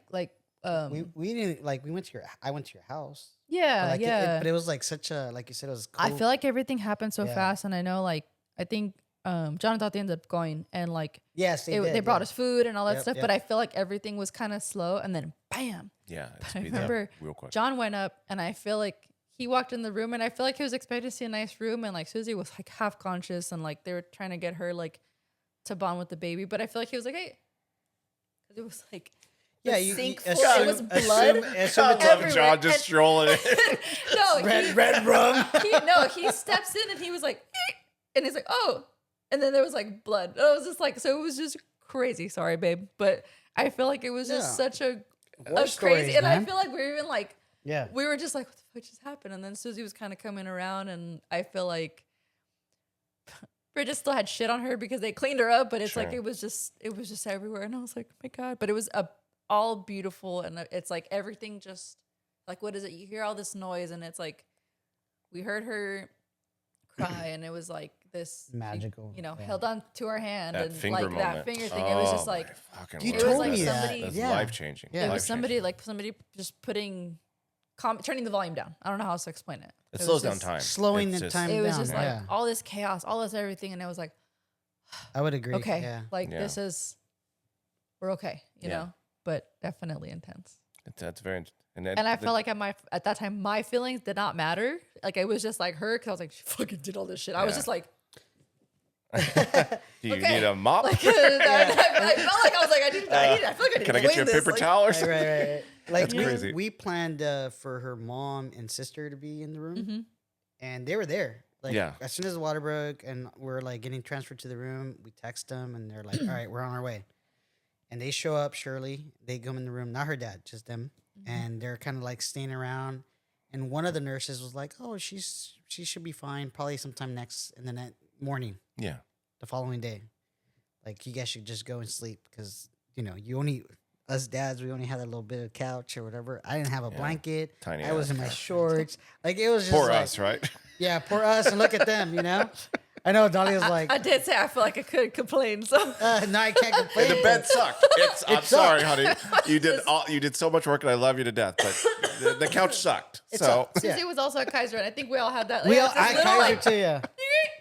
we didn't like we went to I went to your house. yeah, But like yeah. but it was like such a, like you said, it was cool. I feel like everything happened so Yeah. fast, and I know like I think John and Tati ended up going, and like yes, they brought us food and all that Yep, stuff, yep. but I feel like everything was kind of slow, and then bam. Yeah, it I speeds up remember real quick. John went up, and I feel like he walked in the room, and I feel like he was expecting to see a nice room, and like Susie was like half conscious, and like they were trying to get her like to bond with the baby, but I feel like he was like, hey, because it was like the sink full, it was blood. I love everywhere. John just And- strolling in. No, red rum. he steps in and he was like, "Eh," and he's like, oh, and then there was like blood. And I was just like, so it was just crazy. Sorry, babe, but I feel like it was just such a War crazy. stories, And I man. feel like we were even like, Yeah. we were just like, what the fuck just happened? And then Susie was kind of coming around, and I feel like Bridget still had shit on her because they cleaned her up, but it's like Sure. it was just everywhere, and I was like, oh my god! But it was all beautiful, and it's like everything just like, what is it? You hear all this noise, and it's like we heard her cry, and it was like this Magical, you know, yeah. held on to her hand, That and finger like that moment. finger thing. It was just Oh, like my fucking You Lord. told like me somebody- that. That's Yeah. life changing. Yeah. it was somebody just putting turning the volume down. I don't know how else to explain it. It was slows down just- time. Slowing It's the just- time It was down. just like yeah. all this chaos, all this everything, and it was like, I would agree. okay, Yeah. like Yeah. this is, we're okay, you Yeah. know, but definitely intense. That's very. And I felt like at that time, my feelings did not matter. Like it was just like her, because I was like, she fucking did all this shit. I was Yeah. just like, Do you okay. need a mop? like I felt like I was like, I feel like I need Can to I get you a clean this, paper like- towel or Right, something? right. Like That's crazy. we planned for her mom and sister to be in the room, Mhm. and they were there. Like Yeah. as soon as the water broke and we're like getting transferred to the room, we text them and they're like, "All right, we're on our way." And they show up. Surely they come in the room, not her dad, just them, and they're kind of like staying around. And one of the nurses was like, "Oh, she should be fine. Probably sometime next in the morning, Yeah. the following day. Like you guys should just go and sleep because you know you only." Us dads, we only had a little bit of couch or whatever. I didn't have a Yeah. blanket. Tiny I was ass in my couch. shorts. Like it was just Poor like, us, right? yeah, poor us. And look at them, you know. I know Dolly was like, I did say I feel like I could complain. So no, I can't complain. And the bed sucked. I'm sucked. sorry, honey. You did so much work, and I love you to death. But the couch sucked. So sucked. Susie was also at Kaiser, and I think we all had that. we yeah, all, it's this I little, Kaiser like, too, yeah.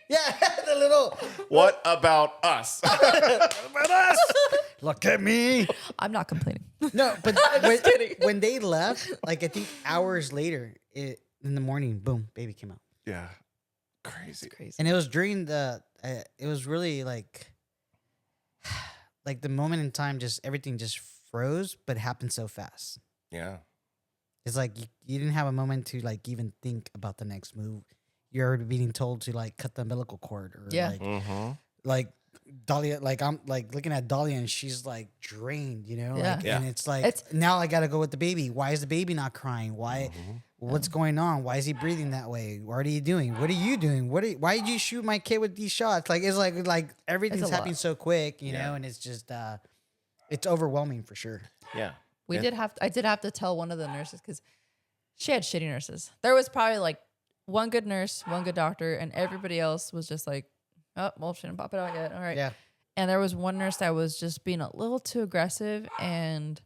Yeah, the little. what about us? About us. Look at me. I'm not complaining. No, but kidding. when they left, like I think hours later, in the morning, boom, baby came out. Yeah, crazy. Crazy. And it was during the. It was really like the moment in time, just everything just froze, but it happened so fast. Yeah, It's like you didn't have a moment to like even think about the next move. You're already being told to like cut the umbilical cord or Yeah. mm-hmm. like Dahlia, like I'm like looking at Dahlia and she's like drained, you know? Yeah. Like, Yeah. and it's like It's- now I gotta go with the baby. Why is the baby not crying? Why Mm-hmm. what's going on? Why is he breathing that way? What are you doing? What are you doing? Why did you shoot my kid with these shots? Like it's like everything's It's a happening lot. so quick, you Yeah. know, and it's just it's overwhelming for sure. Yeah. We Yeah. I did have to tell one of the nurses because she had shitty nurses. There was probably like one good nurse, one good doctor, and everybody else was just like, oh, well, she didn't pop it out yet. All right. Yeah. And there was one nurse that was just being a little too aggressive. And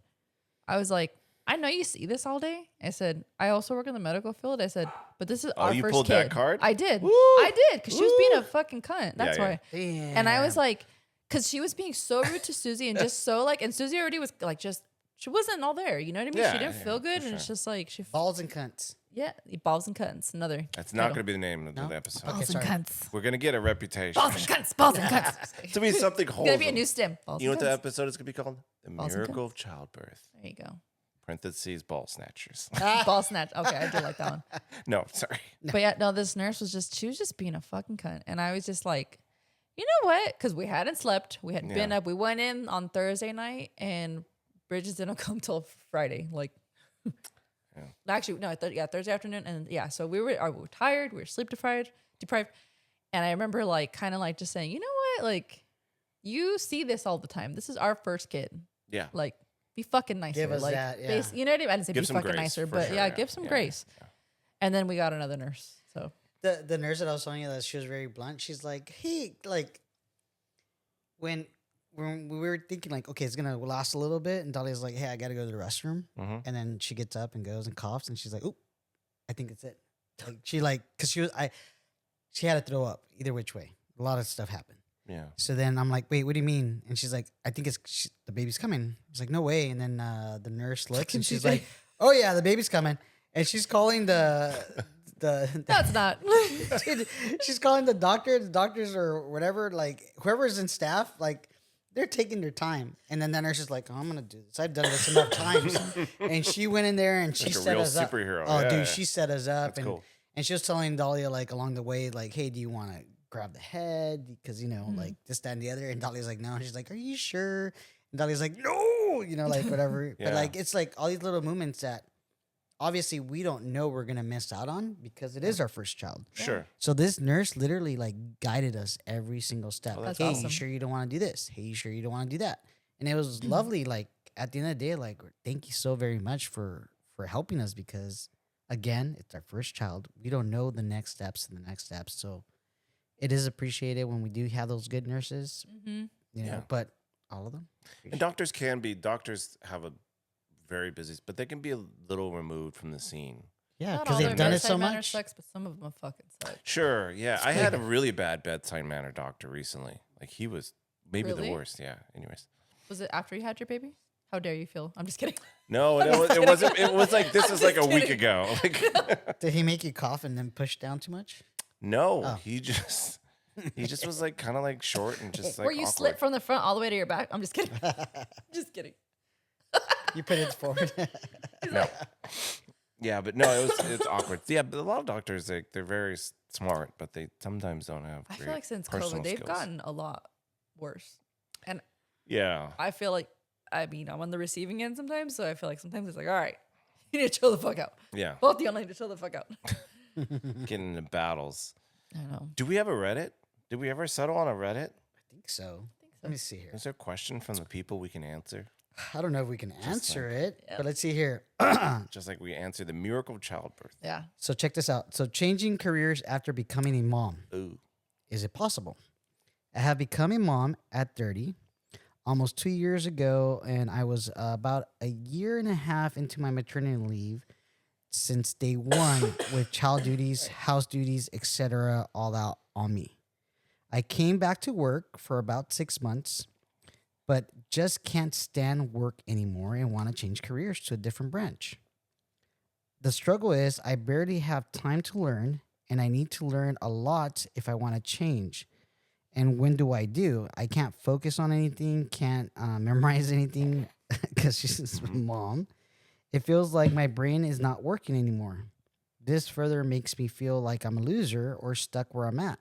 I was like, I know you see this all day. I said, I also work in the medical field. I said, but this is our you first pulled kid. that card? I did. Woo! I did. Because she was being a Woo! fucking cunt. That's Yeah, why. Damn. And I was like, because she was being so rude to Susie and just so like, and Susie already was like, just, she wasn't all there. You know what I mean? Yeah, She didn't yeah, feel for good. And it's sure. just like, she, balls and cunts. yeah, balls and cunts. Another. That's not title. going to be the name of No? the episode. Okay, Balls sorry. and cunts. We're going to get a reputation. Balls and cunts. Balls and cunts. to be something It's wholesome. gonna be a new stem. Balls You know what and the cunts. episode is going to be called? The Balls and Miracle cunts. of Childbirth. There you go. Parentheses, ball snatchers. Ball snatch. Okay, I do like that one. no, sorry. But yeah, no, this nurse was just being a fucking cunt. And I was just like, you know what? Because we hadn't slept. We hadn't been Yeah. up. We went in on Thursday night and Bridget didn't come till Friday. Like, Yeah. actually, no, Thursday afternoon. And yeah, so we were tired. We were sleep deprived. And I remember like kind of like just saying, you know what? Like, you see this all the time. This is our first kid. Yeah. Like, be fucking nicer. Give us like, that, yeah. You know what I mean? I didn't say Give be some fucking grace, nicer, for but sure, yeah, yeah, give some yeah, grace. yeah. And then we got another nurse. So The nurse that I was telling you that she was very blunt. She's like, hey, like when we were thinking like, okay, it's gonna last a little bit, and Dahlia's like, hey, I gotta go to the restroom, and then she gets up and goes and coughs, and she's like, oop, I think it's it. Like she like, cause she had to throw up either which way. A lot of stuff happened. Yeah. So then I'm like, wait, what do you mean? And she's like, I think the baby's coming. I was like, no way. And then the nurse looks and she's like, oh yeah, the baby's coming. And she's calling the that's not. Dude, she's calling the doctors or whatever, like whoever's in staff, like they're taking their time. And then the nurse is like, oh, I'm gonna do this. I've done this enough times. And she went in there and she Like a set real us up. superhero. Oh, Yeah. dude, she set us up. That's cool. And she was telling Dahlia like along the way, like, hey, do you want to grab the head? Because, like this, that, and the other. And Dahlia's like, no. And she's like, are you sure? And Dahlia's like, no, like whatever. Yeah. But like, it's like all these little movements that obviously we don't know we're going to miss out on because it is our first child. Sure. So this nurse literally like guided us every single step. Oh, Like, that's hey, awesome. you sure you don't want to do this? Hey, you sure you don't want to do that? And it was lovely. Like at the end of the day, like, thank you so very much for helping us because again, it's our first child. We don't know the next steps and the next steps. So it is appreciated when we do have those good nurses, Yeah. but all of them. And doctors have a very busy, but they can be a little removed from the scene. Yeah, Not because all they've their done it bedside so manner much. sucks, but some of them fucking suck. Sure. Yeah. I had a really bad bedside manner doctor recently. Like he was maybe the Really? worst. Yeah. Anyways. Was it after you had your baby? How dare you feel? I'm just kidding. No, it wasn't. It was like this was like a week ago. Like Did he make you cough and then push down too much? no, Oh. he just was like kind of like short and just like Where you awkward. slip from the front all the way to your back? I'm just kidding. Just kidding. You put it forward. No. Yeah, but no, it's awkward. Yeah, but a lot of doctors they're very smart, but they sometimes don't have. I Great feel like since personal COVID, they've skills. gotten a lot worse. And Yeah. I feel like, I'm on the receiving end sometimes, so I feel like sometimes it's like, all right, you need to chill the fuck out. Yeah. Both of y'all need to chill the fuck out. Getting into battles. I know. Do we have a Reddit? Did we ever settle on a Reddit? I think so. Let me see here. Is there a question from the people we can answer? I don't know if we can answer it, Yep. but let's see here. Just like we answered the miracle of childbirth. Yeah. So check this out. So changing careers after becoming a mom. Ooh. Is it possible? I have become a mom at 30, almost 2 years ago, and I was about a year and a half into my maternity leave since day one with child duties, house duties, etc., all out on me. I came back to work for about 6 months, but just can't stand work anymore and want to change careers to a different branch. The struggle is I barely have time to learn, and I need to learn a lot if I want to change. And when do? I can't focus on anything, can't memorize anything because she's mom. It feels like my brain is not working anymore. This further makes me feel like I'm a loser or stuck where I'm at.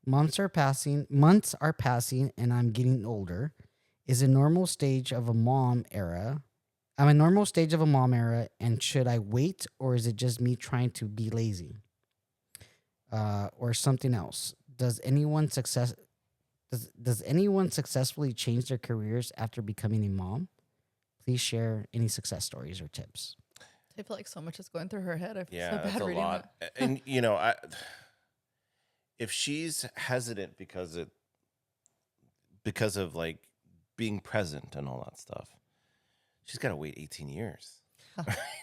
Months are passing, and I'm getting older. Is a normal stage of a mom era. I'm a normal stage of a mom era, and should I wait, or is it just me trying to be lazy? Or something else? Does anyone successfully change their careers after becoming a mom? Please share any success stories or tips. I feel like so much is going through her head. I feel Yeah, so bad that's a reading lot. that. And if she's hesitant because of like being present and all that stuff, she's got to wait 18 years.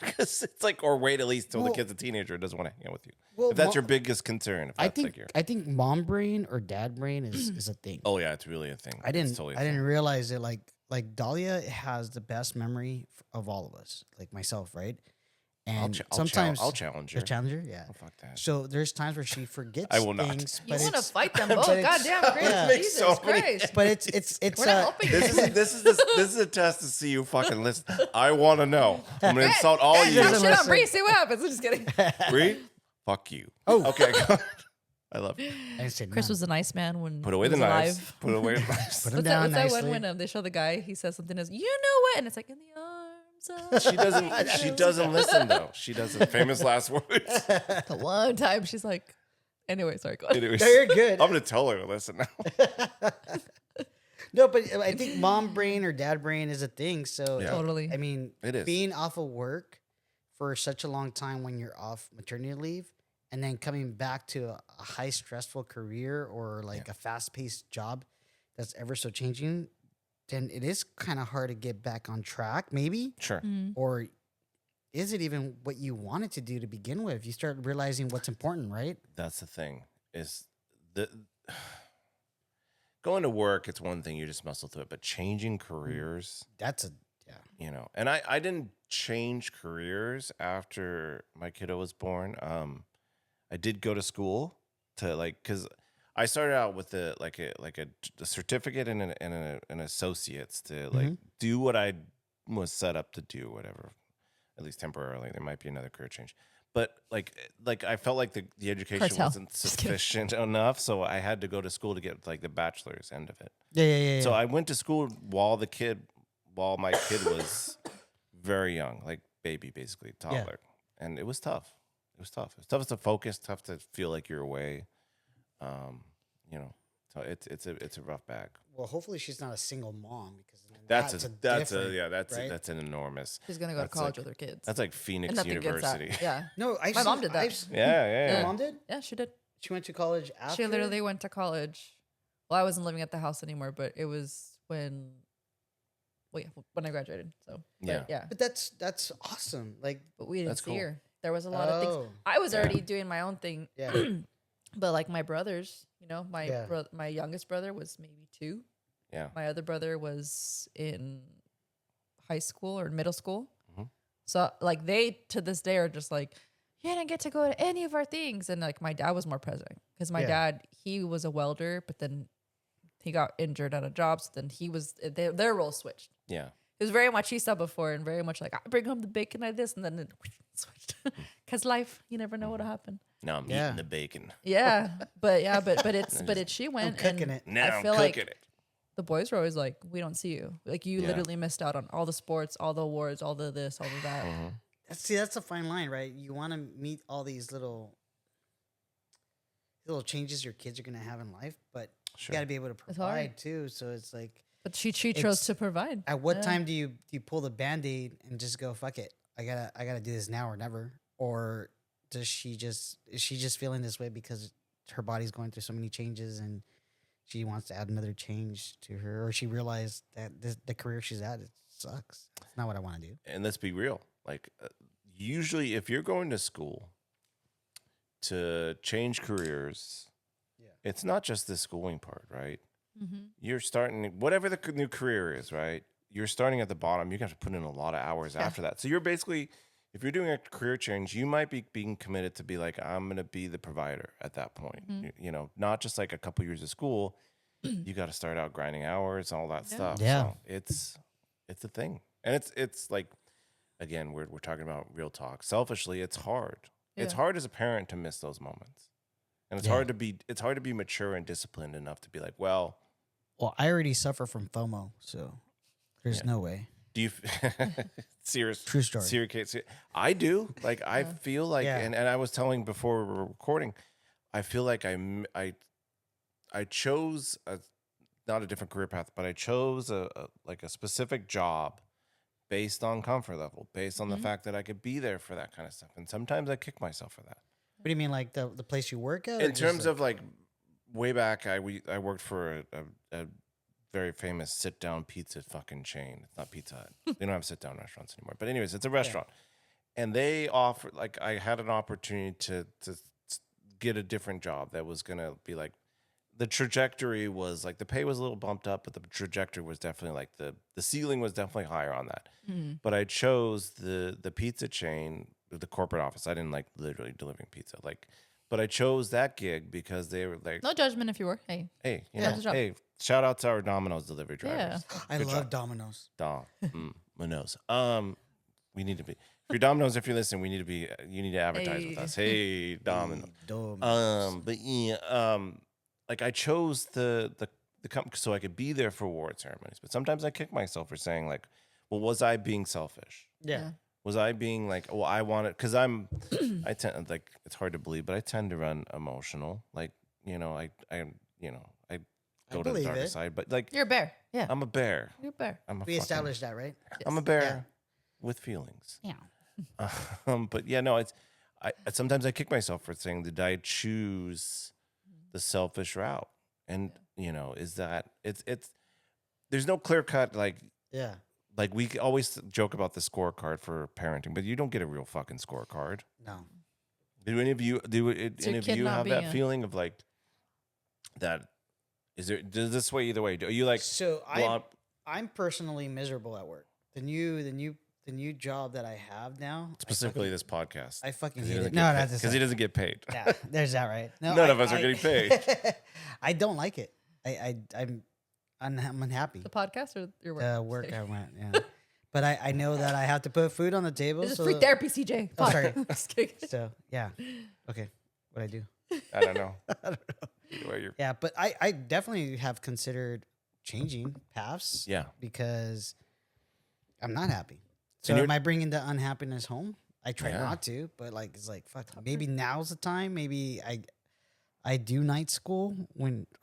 Because it's like, or wait at least till the kid's a teenager and doesn't want to hang out with you. Well, If that's your biggest concern, if that's like your, I think mom brain or dad brain is a thing. oh yeah, it's really a thing. I didn't It's totally a I didn't thing. realize it. Like Dahlia has the best memory of all of us, like myself, right? And sometimes I'll challenge her. the challenger, yeah. Oh, fuck that. So there's times where she forgets I will not. things, You but want to it's fight them but both? it's- Goddamn, Chris. yeah. Makes Jesus so many- Christ. but it's We're not helping you. This is a test to see you fucking listen. I want to know. I'm gonna insult all Hey, you. talk shit on listen. Bree. See what happens. I'm just kidding. Bree, fuck you. Oh. Okay. I love you. I didn't say Chris none. was a nice man when Put away he the was knives. alive. Put away the knives. Put 'em What's that, down what's that nicely. one when they show the guy? He says something as, you know what? And it's like, in the arms of... She doesn't listen though. She doesn't. Famous last words. The one time she's like, anyway, sorry, go ahead. Anyways, No, you're good. I'm gonna tell her to listen now. No, but I think mom brain or dad brain is a thing. So Yeah. Totally. I mean, It is. being off of work for such a long time when you're off maternity leave, and then coming back to a high stressful career or like a fast paced job that's ever so changing, then it is kind of hard to get back on track, maybe. Sure. Or is it even what you wanted to do to begin with? You start realizing what's important, right? That's the thing. Is the going to work? It's one thing, you just muscle through it, but changing careers. That's a And I didn't change careers after my kiddo was born. I did go to school to because I started out with a certificate and an associates to do what I was set up to do, whatever, at least temporarily. There might be another career change, but I felt like the education Cartel. wasn't sufficient enough, so I had to go to school to get the bachelor's end of it. yeah. So I went to school while my kid was very young, like baby, basically toddler, and it was tough. It was tough. It's tough to focus, tough to feel like you're away. So it's a rough bag. Well, hopefully she's not a single mom because then That's an enormous. She's gonna go to college with her kids. That's like Phoenix And nothing against that. University. Yeah. No, My mom did that. Yeah. Your mom did? Yeah, she did. She went to college after. She literally went to college. Well, I wasn't living at the house anymore, but it was when I graduated. So yeah. But that's awesome. Like, But we didn't That's see cool. her. There was a lot of Oh. things. I was already doing my own thing. yeah, But like my brothers, my Yeah. my youngest brother was maybe 2. Yeah. My other brother was in high school or middle school. Mhm. So like they to this day are just like, you didn't get to go to any of our things. And like my dad was more present because my dad, he was a welder, but then he got injured at a job. So then their roles switched. Yeah. It was very much he saw before and very much like, I bring home the bacon like this. And then it switched. Because life, you never know what'll happen. Now I'm Yeah. eating the bacon. Yeah. But she went. cooking and it. Now I I'm feel cooking like it. the boys were always like, we don't see you. Like you Yeah. literally missed out on all the sports, all the awards, all the this, all the that. See, that's a fine line, right? You want to meet all these little changes your kids are gonna have in life, but Sure. you got to be able to hard. provide too. So it's like, But she chose It's- to provide. at what Yeah. time do you pull the Band-Aid and just go, fuck it, I gotta do this now or never? Or is she just feeling this way because her body's going through so many changes and she wants to add another change to her, or she realized that the career she's at, it sucks. It's not what I want to do. And let's be real. Usually, if you're going to school to change careers, it's not just the schooling part, right? You're starting whatever the new career is, right? You're starting at the bottom. You have to put in a lot of hours after that. So you're basically, if you're doing a career change, you might be being committed to be like, I'm going to be the provider at that point. Not just like a couple years of school. You got to start out grinding hours, all that stuff. Yeah. So it's a thing, and it's like, again, we're talking about real talk. Selfishly, it's hard. It's Yeah. hard as a parent to miss those moments, and it's hard to be mature and disciplined enough to be like, well. Well, I already suffer from FOMO, so there's no way. Do you serious True story. Serious case? I do. Like I feel like, Yeah. and I was telling before we were recording, I feel like I chose not a different career path, but I chose a specific job based on comfort level, based on the fact that I could be there for that kind of stuff. And sometimes I kick myself for that. What do you mean, like the place you work at? In terms of like way back, I worked for a very famous sit down pizza fucking chain. It's not Pizza Hut. They don't have sit down restaurants anymore. But anyways, it's a restaurant, and they offer I had an opportunity to get a different job that was gonna be like, the trajectory was like, the pay was a little bumped up, but the trajectory was definitely like the ceiling was definitely higher on that. But I chose the pizza chain, the corporate office. I didn't like literally delivering pizza, but I chose that gig because they were like, No judgment if you were. Hey. hey, That's a job. hey, shout out to our Domino's delivery drivers. I Good love job. Domino's. Domino's. We need to be. If you're Domino's, if you're listening, we need to be. You need to advertise with Hey. us. Hey, Domino's. Domino's. But yeah, like I chose the company so I could be there for award ceremonies. But sometimes I kick myself for saying like, well, was I being selfish? Yeah. Was I being like, well, I want it because I tend like, it's hard to believe, but I tend to run emotional. Like, I go to the believe darker it. side, but like, You're a bear. Yeah. I'm a bear. You're a bear. I'm a We fucking- established that, right? I'm a bear with feelings. Yeah. But yeah, no, I sometimes I kick myself for saying, did I choose the selfish route? And is that it's there's no clear cut Yeah. like we always joke about the scorecard for parenting, but you don't get a real fucking scorecard. No. Do any of you It's your any of kid you not have being that a- feeling of like that? Does this sway either way? Are you like So well, I'm personally miserable at work. The new job that I have now. specifically this podcast? I fucking 'Cause he hate doesn't it. get No, paid- that's because he doesn't get paid. yeah, there's that right. No, None of us are getting paid. I don't like it. I'm unhappy. The podcast or your work? Work I went, yeah. But I know that I have to put food on the table. This is so free therapy, CJ. Oh, sorry. Just kidding. So yeah. Okay. What I do? I don't know. Either way, Yeah, but I definitely have considered changing paths. yeah. Because I'm not happy. So And am I bringing the unhappiness home? I try Yeah. not to, but like it's like fuck. Maybe now's the time. Maybe I do night school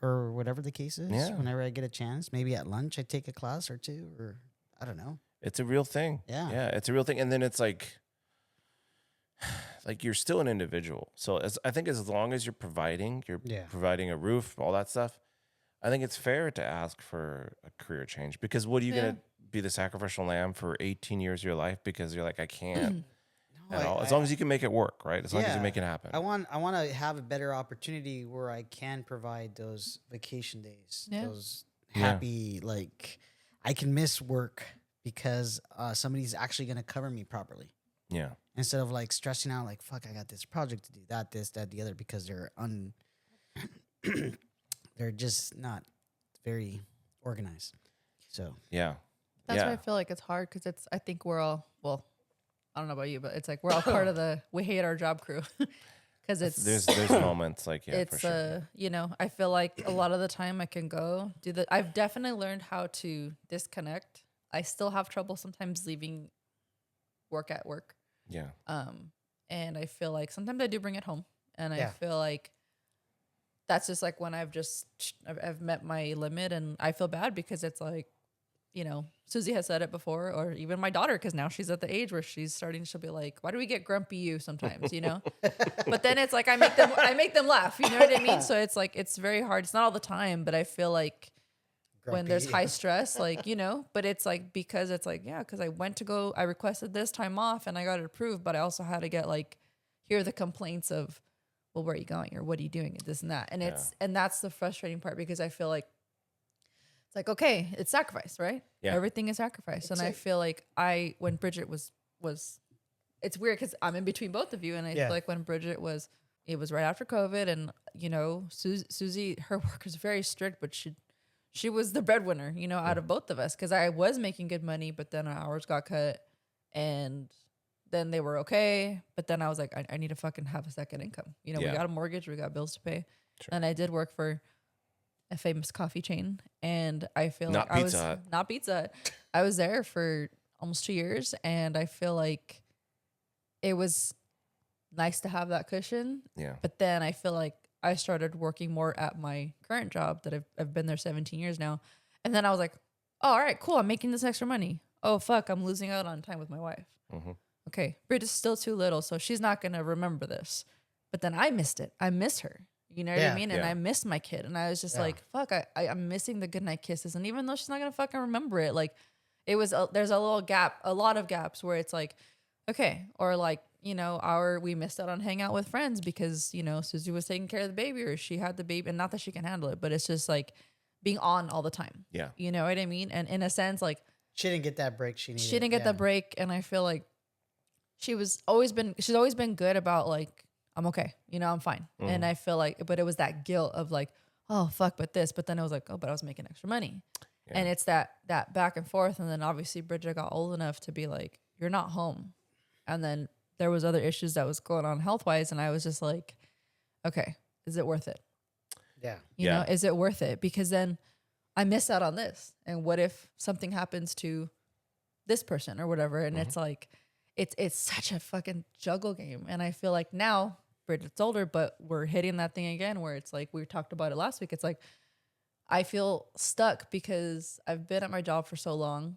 or whatever the case is. Yeah. Whenever I get a chance, maybe at lunch I take a class or two, or I don't know. It's a real thing. Yeah. Yeah, it's a real thing. And then it's like you're still an individual. So I think as long as you're providing a roof, all that stuff, I think it's fair to ask for a career change because what are you Yeah. going to be the sacrificial lamb for 18 years of your life because you're like, I can't No, at all. As long as you can make it work, right? As long as you make it happen. I want to have a better opportunity where I can provide those vacation days, Yeah. those happy like I can miss work because somebody's actually going to cover me properly. Yeah. Instead of like stressing out, like fuck, I got this project to do, this, that, the other, because they're just not very organized. So Yeah. That's yeah. why I feel like it's hard because I think we're all, well, I don't know about you, but it's like we're all part of we hate our job crew because it's, There's moments like, yeah, for it's, sure. I feel like a lot of the time I can go I've definitely learned how to disconnect. I still have trouble sometimes leaving work at work. Yeah. And I feel like sometimes I do bring it home and I Yeah. feel like that's just like when I've met my limit and I feel bad because it's like, Susie has said it before, or even my daughter, because now she's at the age where she'll be like, why do we get grumpy you sometimes, But then it's like I make them laugh, you know what I mean? So it's like it's very hard. It's not all the time, but I feel like when there's high stress, like, but it's like because it's like, yeah, because I requested this time off and I got it approved, but I also had to get hear the complaints of, well, where are you going or what are you doing, this and that. And and that's the frustrating part because I feel like it's like, okay, it's sacrifice, right? Yeah. Everything is sacrifice. And I feel like when Bridget was, it's weird because I'm in between both of you. And I feel like when Bridget it was right after COVID and, Susie, her work was very strict, but she was the breadwinner, out of both of us. Cause I was making good money, but then our hours got cut and then they were okay. But then I was like, I need to fucking have a second income. We got a mortgage, we got bills to pay. Sure. And I did work for a famous coffee chain. And I feel Not like Pizza Hut. not Pizza Hut. I was there for almost 2 years. And I feel like it was nice to have that cushion. Yeah. But then I feel like I started working more at my current job that I've been there 17 years now. And then I was like, oh, all right, cool. I'm making this extra money. Oh, fuck. I'm losing out on time with my wife. Mm-hmm. Okay. Bridget's still too little, so she's not going to remember this. But then I missed it. I miss her. You know what I mean? And I miss my kid. And I was just like, fuck, I'm missing the goodnight kisses. And even though she's not going to fucking remember it, like there's a lot of gaps where it's like, okay. Or like, we missed out on hang out with friends because, Susie was taking care of the baby or she had the baby, and not that she can handle it, but it's just like being on all the time. Yeah. You know what I mean? And in a sense, like she didn't get that break she needed. she didn't get that break. And I feel like she's always been good about like, I'm okay. I'm fine. Mm-hmm. And I feel like, but it was that guilt of like, oh fuck, but this, but then it was like, oh, but I was making extra money. Yeah. And it's that back and forth. And then obviously Bridget got old enough to be like, you're not home. And then there was other issues that was going on health-wise. And I was just like, okay, is it worth it? Yeah. You know, is it worth it? Because then I miss out on this. And what if something happens to this person or whatever? And it's like, it's such a fucking juggle game. And I feel like now Bridget's older, but we're hitting that thing again where it's like, we talked about it last week. It's like, I feel stuck because I've been at my job for so long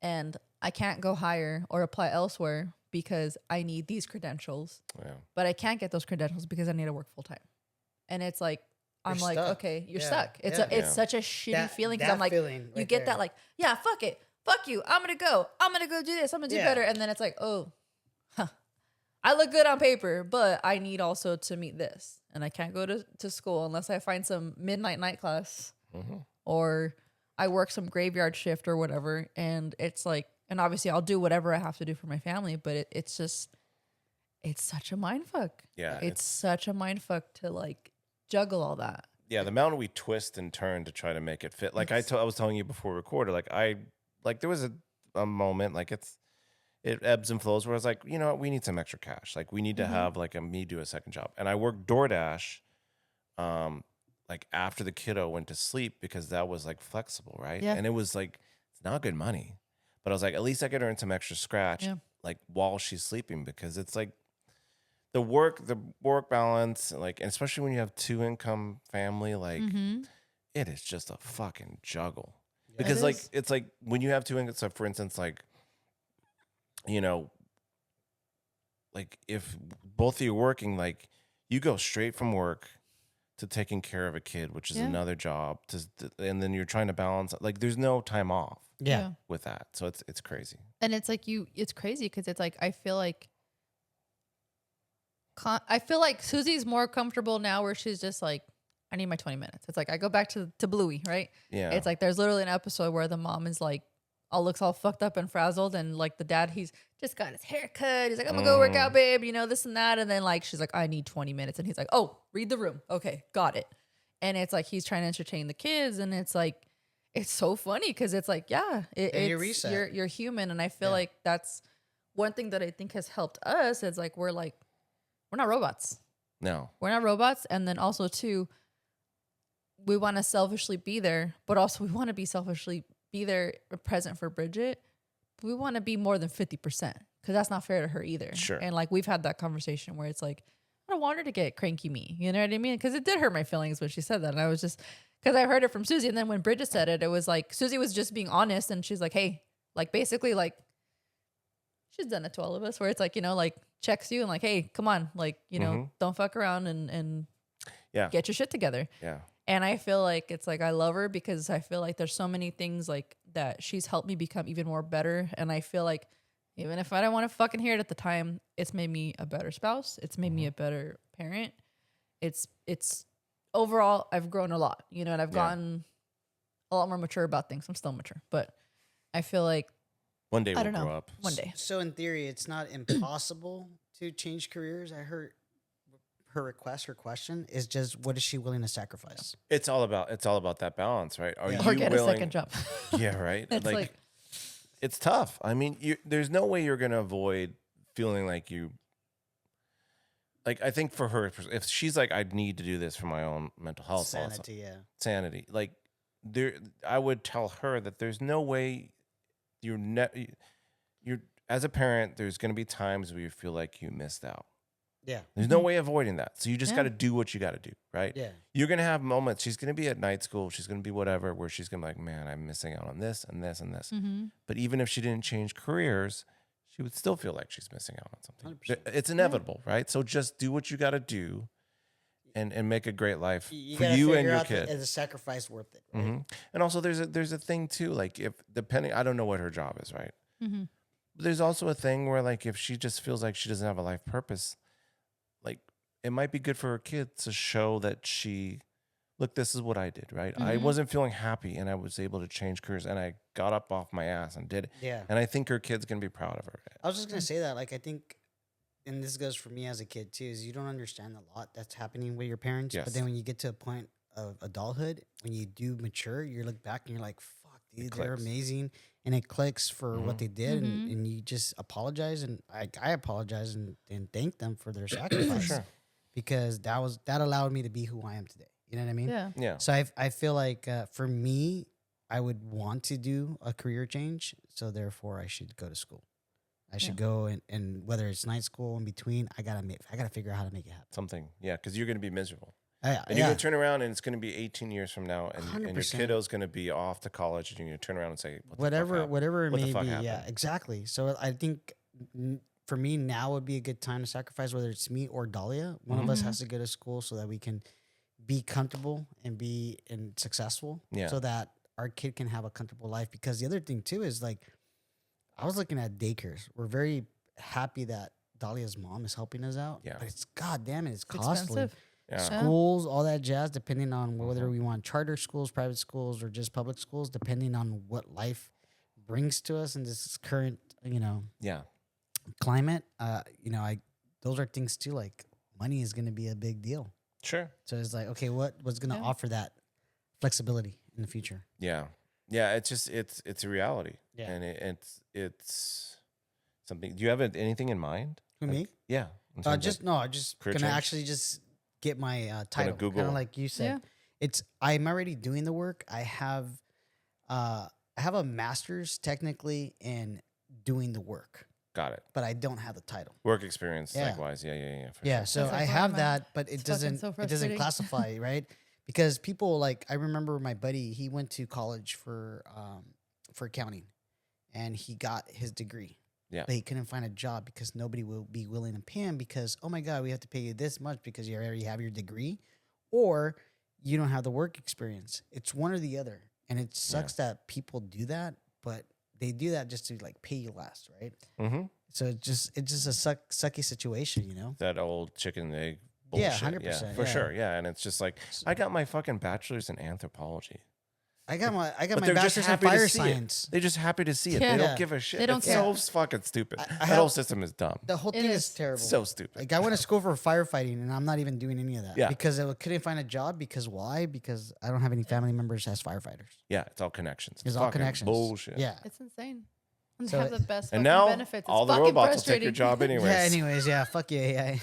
and I can't go higher or apply elsewhere because I need these credentials, Yeah. but I can't get those credentials because I need to work full time. And it's like, I'm You're like, stuck. okay, you're Yeah. stuck. It's Yeah. it's Yeah. such a shitty That- feeling because that I'm like, feeling you right get there. that like, yeah, fuck it, fuck you, I'm gonna go do this, I'm gonna do Yeah. better, and then it's like, oh, I look good on paper, but I need also to meet this, and I can't go to school unless I find some midnight night class or I work some graveyard shift or whatever, and it's like, and obviously I'll do whatever I have to do for my family, but it's just, it's such a mind fuck. Yeah, it's such a mind fuck to like juggle all that. Yeah, the amount we twist and turn to try to make it fit. Like I was telling you before we recorded, like there was a moment, like it ebbs and flows where I was like, you know what, we need some extra cash. Like we need to have like me do a second job. And I worked DoorDash like after the kiddo went to sleep because that was like flexible, right? Yeah. And it was like, it's not good money. But I was like, at least I could earn some extra scratch like while she's sleeping, because it's like the work balance, like, and especially when you have 2-income family, like it is just a fucking juggle. Because like it's like when you have 2 income, so for instance, like, you know, like if both of you are working, like you go straight from work to taking care of a kid, which is another job, and then you're trying to balance, like there's no time off Yeah. with that. So it's crazy. And it's like it's crazy because it's like I feel like Susie's more comfortable now where she's just like, I need my 20 minutes. It's like I go back to Bluey, right? Yeah. It's like there's literally an episode where the mom is like, looks all fucked up and frazzled, and like the dad, he's just got his hair cut. He's like, I'm gonna go work out, babe, you know, this and that. And then like she's like, I need 20 minutes. And he's like, oh, read the room. Okay, got it. And it's like he's trying to entertain the kids, and it's like, it's so funny because it's like, you it's reset. you're human. And I feel like that's one thing that I think has helped us. Is like we're not robots. No. We're not robots. And then also too, we want to selfishly be there, but also we want to be selfishly be there present for Bridget. But we want to be more than 50% because that's not fair to her either. Sure. And like we've had that conversation where it's like, I don't want her to get cranky me. You know what I mean? Because it did hurt my feelings when she said that. And I was just, because I heard it from Susie. And then when Bridget said it, it was like, Susie was just being honest. And she's like, hey, like basically like, she's done it to all of us where it's like, you know, like checks you and like, hey, come on. Like, you know, don't fuck around and get your shit together. Yeah. And I feel like it's like I love her because I feel like there's so many things like that she's helped me become even more better. And I feel like even if I don't want to fucking hear it at the time, it's made me a better spouse. It's made me a better parent. It's overall, I've grown a lot, you know, and I've gotten a lot more mature about things. I'm still mature, but I feel like One day I we'll don't grow know. up. One day. So in theory, it's not impossible to change careers. I heard her question is just what is she willing to sacrifice? It's all about that balance, right? Are Yeah. you Or get willing? a second job. Yeah, right. It's like it's tough. I mean, there's no way you're gonna avoid feeling like you. Like I think for her, if she's like, I need to do this for my own mental health, sanity. Like I would tell her that there's no way you're as a parent. There's gonna be times where you feel like you missed out. Yeah. There's no way avoiding that. So you just Yeah. got to do what you got to do, right? Yeah. You're going to have moments. She's going to be at night school. She's going to be whatever, where she's going to be like, man, I'm missing out on this and this and this. But even if she didn't change careers, she would still feel like she's missing out on something. 100%. It's inevitable, right? So just do what you got to do and make a great life for gotta you and figure your out kid. is a sacrifice worth it? Right? And also there's a thing too, like if depending, I don't know what her job is, right? But there's also a thing where like if she just feels like she doesn't have a life purpose, like it might be good for her kids to show that look, this is what I did, right? I wasn't feeling happy and I was able to change careers and I got up off my ass and did it. Yeah. And I think her kid's going to be proud of her. I was just gonna say that, like, I think, and this goes for me as a kid too, is you don't understand a lot that's happening with your parents. Yes. But then when you get to a point of adulthood, when you do mature, you look back and you're like, fuck, dude, they're clicks. amazing. And it clicks for what they did. And you just apologize. And I apologize and thank them for their sacrifice. Sure. Because that allowed me to be who I am today. You know what I mean? yeah. Yeah. So I feel like for me, I would want to do a career change. So therefore, I should go to school. I should go and whether it's night school in between, I gotta figure out how to make it happen. Something. Yeah. Because you're going to be miserable. And And you're going to turn around and it's going to be 18 years from now and your 100%. kiddo's going to be off to college and you're going to turn around and say, whatever it what the may fuck be. happened? Yeah, exactly. So I think for me, now would be a good time to sacrifice, whether it's me or Dahlia. One of us has to go to school so that we can be comfortable and be successful. Yeah. So that our kid can have a comfortable life. Because the other thing too is like, I was looking at daycares. We're very happy that Dahlia's mom is helping us out. Yeah. But it's goddamn it, it's costly. expensive. Yeah. Schools, all that jazz, depending on whether we want charter schools, private schools, or just public schools, depending on what life brings to us in this current, Yeah. climate. Those are things too. Like money is going to be a big deal. Sure. So it's like, okay, what's going to Yeah. offer that flexibility in the future? Yeah. Yeah. It's just it's a reality. Yeah. And it's something. Do you have anything in mind? Who, me? Yeah. in I terms of- just career gonna change? actually just get my title. Google. Kind of like you said. Yeah. I'm already doing the work. I have a master's technically in doing the work, Got it. but I don't have the title. Work experience, Yeah. likewise. Yeah. For Yeah, sure. so That's like I where have I'm at. that, but It's fucking so it doesn't frustrating. classify, right? Because people like I remember my buddy, he went to college for accounting, and he got his degree. Yeah. But he couldn't find a job because nobody will be willing to pay him because, oh my God, we have to pay you this much because you already have your degree, or you don't have the work experience. It's one or the other, and it sucks that people do that, but they do that just to like pay you less, right? Mm-hmm. So it's just a sucky situation, you know? That old chicken and egg Yeah, bullshit. 100%, For yeah. sure. Yeah. And it's just like, I got my fucking bachelor's in anthropology. I got my But my they're just bachelor's in happy to fire see it. science. They're just happy to see it. Yeah. They Yeah. don't give a shit. They don't It's care. so fucking stupid. I That have- whole system is dumb. The whole It thing is. is terrible. So stupid. Like I went to school for firefighting, and I'm not even doing any of that. Yeah. Because I couldn't find a job. Because why? Because I don't have any family members as firefighters. Yeah, it's all connections. It's all Fucking connections. Bullshit. Yeah. It's insane. And So they have the best And fucking now benefits. It's all the fucking robots will take your frustrating. job anyways. Yeah. Anyways, yeah. Fuck you, AI.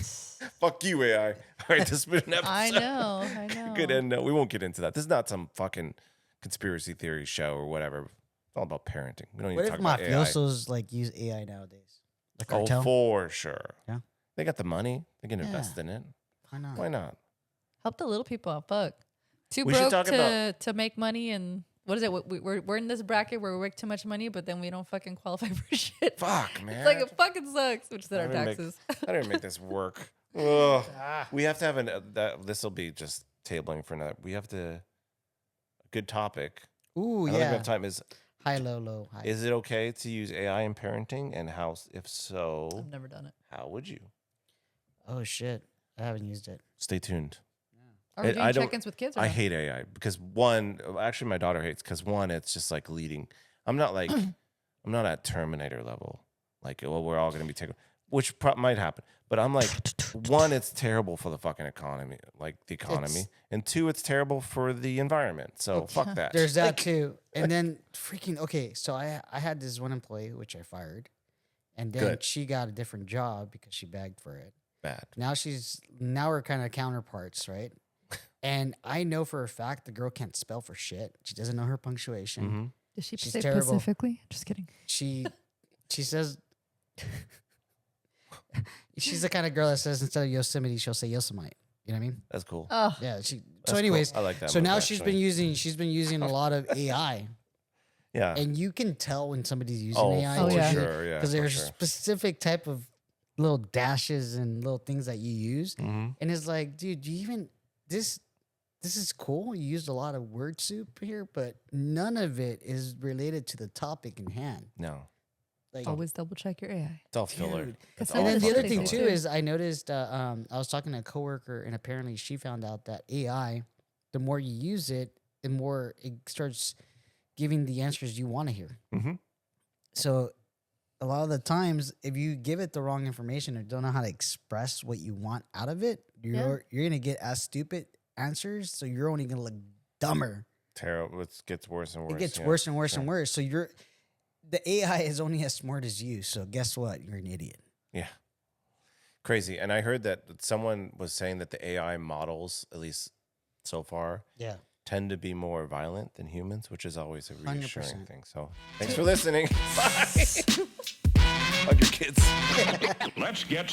Fuck you, AI. All right, this has been an episode. I know. Good end. We won't get into that. This is not some fucking conspiracy theory show or whatever. It's all about parenting. We don't What even if talk about AI. mafiosos like use AI nowadays? The Oh, cartel. for sure. Yeah. They got the money. They can Yeah. invest in it. Why not? Why not? Help the little people out. Fuck. Too We should broke talk about- to make money, and what is it? We're in this bracket where we make too much money, but then we don't fucking qualify for shit. Fuck, man. It's like it fucking sucks, which is our I didn't make- taxes. I didn't make this work. Ugh. We have to have this will be just tabling for another. We have to a good topic. Ooh, I don't think we yeah. have time. Is High, low, low, high. it okay to use AI in parenting, and how? If so, I've never done it. how would you? Oh shit, I haven't used it. Stay tuned. Are we I doing don't- check-ins with kids? Or I no? hate AI because one, actually, my daughter hates because one, it's just like leading. I'm not like, I'm not at Terminator level. Like, well, we're all going to be taken, which might happen. But I'm like, one, it's terrible for the fucking economy, like the economy, and two, it's terrible for the environment. So fuck that. There's that too. And then freaking okay, so I had this one employee which I fired, and then Good. she got a different job because she begged for it. Bad. Now we're kind of counterparts, right? And I know for a fact the girl can't spell for shit. She doesn't know her punctuation. Mm-hmm. Did she She's say terrible. specifically? Just kidding. She says she's the kind of girl that says instead of Yosemite, she'll say Yosemite. You know what I mean? That's cool. Oh, Yeah. That's So cool. anyways, I like that. so move, now actually. she's been using a lot of AI, Yeah. and you can tell when somebody's using Oh, AI. for yeah. sure. Yeah. Because for there's sure. specific type of little dashes and little things that you use, Mhm. and it's like, dude, you even this is cool. You used a lot of word soup here, but none of it is related to the topic in hand. No, Like, always double check your AI. it's all filler. Dude. It's And all and then the other fucking thing filler. too is I noticed I was talking to a coworker, and apparently she found out that AI, the more you use it, the more it starts giving the answers you want to hear. Mhm. So a lot of the times, if you give it the wrong information or don't know how to express what you want out of it, you're gonna get as stupid answers. So you're only gonna look dumber. Terrible. It gets worse and worse. It gets yeah. worse and worse and worse. So the AI is only as smart as you. So guess what? You're an idiot. Yeah. Crazy. And I heard that someone was saying that the AI models, at least so far, Yeah. tend to be more violent than humans, which is always a 100%. reassuring thing. So thanks for listening. Bye. Hug your kids. Let's get